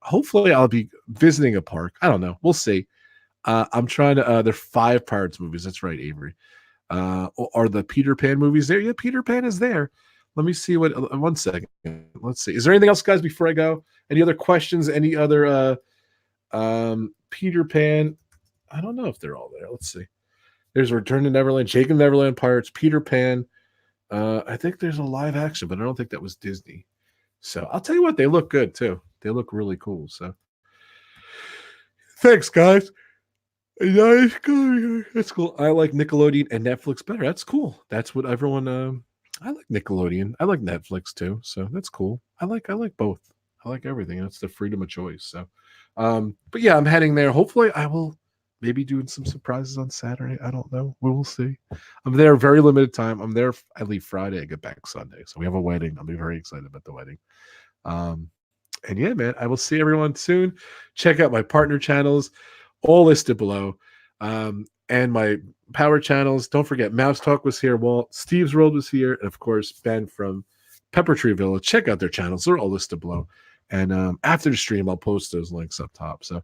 A: Hopefully I'll be visiting a park. I don't know. We'll see. I'm trying to, there are 5 Pirates movies. That's right, Avery. Are the Peter Pan movies there? Yeah, Peter Pan is there. Let me see what, 1 second. Let's see. Is there anything else, guys, before I go? Any other questions? Any other, Peter Pan? I don't know if they're all there. Let's see. There's Return to Neverland, Jake and Neverland Pirates, Peter Pan. I think there's a live action, but I don't think that was Disney. So I'll tell you what, they look good too. They look really cool. So thanks, guys. That's cool. I like Nickelodeon and Netflix better. That's cool. That's what everyone. I like Nickelodeon. I like Netflix too. So that's cool. I like both. I like everything. That's the freedom of choice. So, but yeah, I'm heading there. Hopefully, I will maybe doing some surprises on Saturday. I don't know. We will see. I'm there very limited time. I'm there. I leave Friday. I get back Sunday. So we have a wedding. I'll be very excited about the wedding. And yeah, man, I will see everyone soon. Check out my partner channels, all listed below. And my power channels. Don't forget, Mouse Talk was here. Walt, StevesWorld was here. And of course, Ben from Pepper Tree Villa. Check out their channels. They're all listed below. And after the stream, I'll post those links up top. So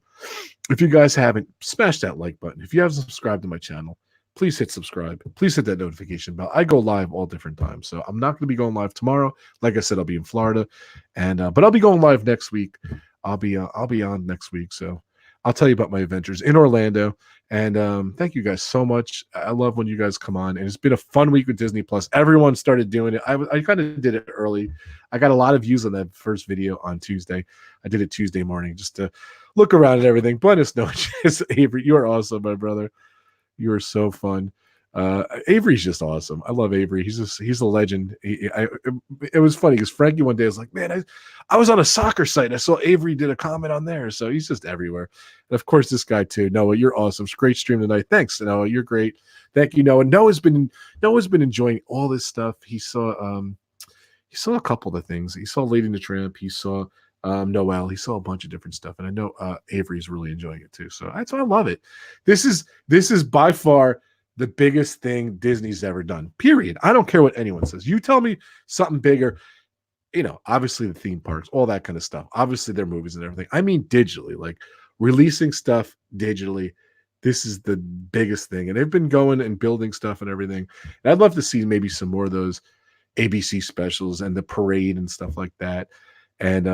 A: if you guys haven't, smash that like button. If you haven't subscribed to my channel, please hit subscribe. Please hit that notification bell. I go live all different times. So I'm not going to be going live tomorrow. Like I said, I'll be in Florida. And but I'll be going live next week. I'll be on next week. So I'll tell you about my adventures in Orlando. And thank you guys so much. I love when you guys come on, and it's been a fun week with Disney Plus. Everyone started doing it. I kind of did it early. I got a lot of views on that first video on Tuesday. I did it Tuesday morning just to look around and everything. Buenos noches, Avery. You are awesome, my brother. You are so fun. Avery's just awesome. I love Avery. He's a legend. It was funny because Frankie one day was like, man, I was on a soccer site. I saw Avery did a comment on there. So he's just everywhere. And of course, this guy too. Noah, you're awesome. It's a great stream tonight. Thanks, Noah. You're great. Thank you, Noah. Noah's been enjoying all this stuff. He saw a couple of things. He saw Lady and the Tramp. He saw Noel. He saw a bunch of different stuff. And I know Avery's really enjoying it too. So that's why I love it. This is by far the biggest thing Disney's ever done, period. I don't care what anyone says. You tell me something bigger, obviously the theme parks, all that kind of stuff. Obviously their movies and everything. I mean digitally, like releasing stuff digitally. This is the biggest thing. And they've been going and building stuff and everything. And I'd love to see maybe some more of those ABC specials and the parade and stuff like that. And,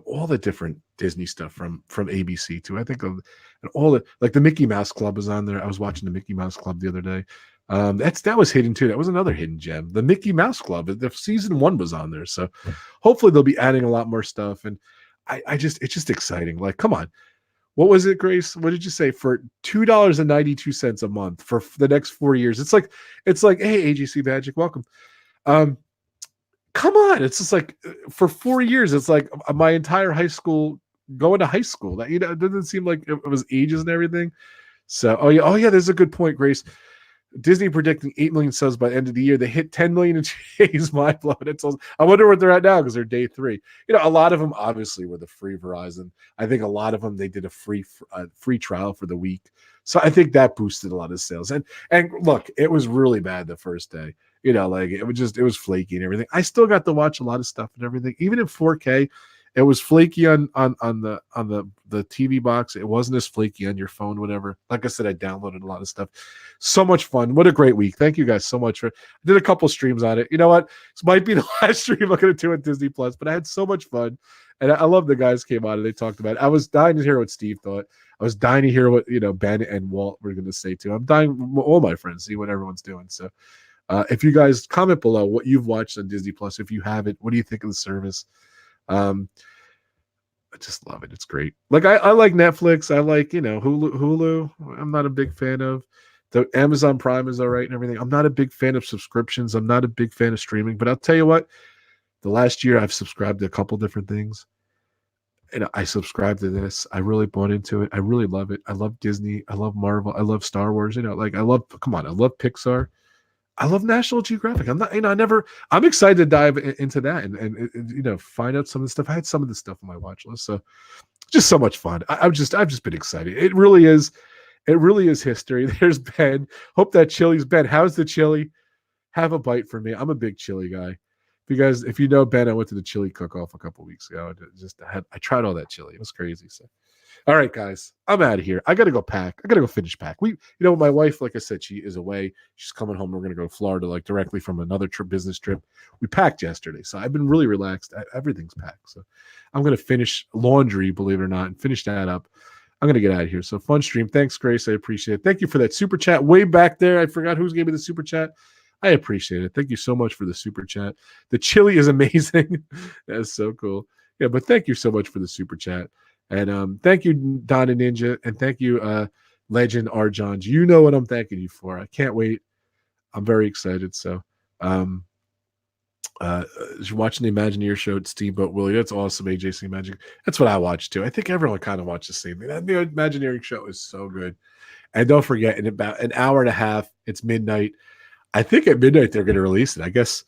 A: all the different Disney stuff from ABC too. I think of and all the Mickey Mouse Club was on there. I was watching the Mickey Mouse Club the other day. That was hidden too. That was another hidden gem. The Mickey Mouse Club, the season 1 was on there. So hopefully they'll be adding a lot more stuff. And it's just exciting. Like, come on. What was it, Grace? What did you say? For $2.92 a month for the next 4 years. It's like, hey, AGC Magic, welcome. Come on. It's just like for 4 years, it's like my entire high school going to high school. That, it doesn't seem like it was ages and everything. So, oh yeah, there's a good point, Grace. Disney predicting 8 million subs by the end of the year. They hit 10 million in days. Mind blown. I wonder what they're at now because they're day 3. A lot of them obviously were the free Verizon. I think a lot of them they did a free trial for the week. So I think that boosted a lot of sales. And look, it was really bad the first day. It was flaky and everything. I still got to watch a lot of stuff and everything, even in 4K. It was flaky on the TV box. It wasn't as flaky on your phone, whatever. Like I said, I downloaded a lot of stuff. So much fun. What a great week. Thank you guys so much. I did a couple streams on it. You know what? This might be the last stream I'm going to do at Disney Plus, but I had so much fun. And I love the guys came on and they talked about it. I was dying to hear what Steve thought. I was dying to hear what, Ben and Walt were going to say too. I'm dying, all my friends, see what everyone's doing. So if you guys comment below what you've watched on Disney Plus, if you haven't, what do you think of the service? I just love it. It's great. Like I like Netflix. I like, Hulu. I'm not a big fan of. The Amazon Prime is all right and everything. I'm not a big fan of subscriptions. I'm not a big fan of streaming, but I'll tell you what, the last year I've subscribed to a couple different things. And I subscribed to this. I really bought into it. I really love it. I love Disney. I love Marvel. I love Star Wars. I love Pixar. I love National Geographic. I'm excited to dive into that and find out some of the stuff. I had some of the stuff on my watch list. So just so much fun. I've just been excited. It really is history. There's Ben. Hope that chili's Ben. How's the chili? Have a bite for me. I'm a big chili guy. If you know Ben, I went to the chili cook-off a couple weeks ago. I tried all that chili. It was crazy. So, all right, guys, I'm out of here. I got to go pack. I got to go finish pack. My wife, like I said, she is away. She's coming home. We're going to go to Florida, directly from another business trip. We packed yesterday, so I've been really relaxed. Everything's packed. So I'm going to finish laundry, believe it or not, and finish that up. I'm going to get out of here. So fun stream. Thanks, Grace. I appreciate it. Thank you for that super chat way back there. I forgot who's gave me the super chat. I appreciate it. Thank you so much for the super chat. The chili is amazing. That's so cool. Yeah, but thank you so much for the super chat. And thank you, Donna Ninja. And thank you, Legend Arjons. You know what I'm thanking you for. I can't wait. I'm very excited. So watching the Imagineer show at Steamboat Willie. That's awesome, AJC Magic. That's what I watch too. I think everyone kind of watches the same thing. That new Imagineering show is so good. And don't forget, in about an hour and a half, it's midnight. I think at midnight they're going to release it. I guess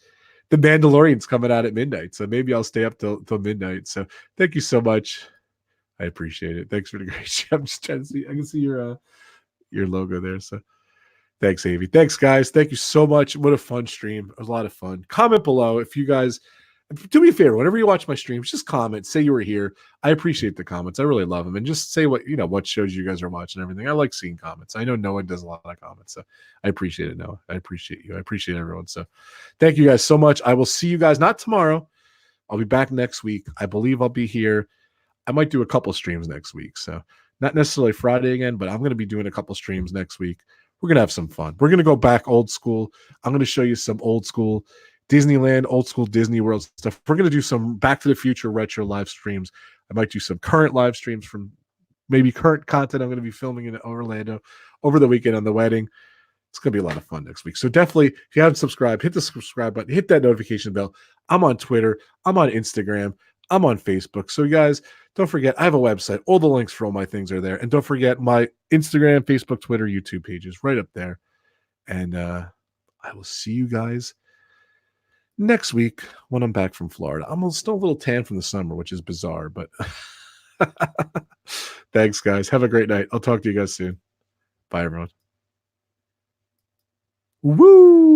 A: The Mandalorian's coming out at midnight, so maybe I'll stay up till midnight. So thank you so much. I appreciate it. Thanks for the great show. I'm just trying to see. I can see your logo there. So thanks, Avi. Thanks, guys. Thank you so much. What a fun stream. It was a lot of fun. Comment below if you guys. Do me a favor. Whenever you watch my streams, just comment. Say you were here. I appreciate the comments. I really love them. And just say what shows you guys are watching and everything. I like seeing comments. I know Noah does a lot of comments. So I appreciate it, Noah. I appreciate you. I appreciate everyone. So thank you guys so much. I will see you guys not tomorrow. I'll be back next week. I believe I'll be here. I might do a couple streams next week. So Not necessarily Friday again, but I'm going to be doing a couple streams next week. We're going to have some fun. We're going to go back old school. I'm going to show you some old school Disneyland, old school Disney World stuff. We're going to do some Back to the Future retro live streams. I might do some current live streams from maybe current content I'm going to be filming in Orlando over the weekend on the wedding. It's going to be a lot of fun next week. So definitely, if you haven't subscribed, hit the subscribe button, hit that notification bell. I'm on Twitter. I'm on Instagram. I'm on Facebook. So you guys, don't forget, I have a website. All the links for all my things are there. And don't forget my Instagram, Facebook, Twitter, YouTube pages right up there. And I will see you guys next week when I'm back from Florida. I'm still a little tan from the summer, which is bizarre, but thanks, guys. Have a great night. I'll talk to you guys soon. Bye, everyone. Woo!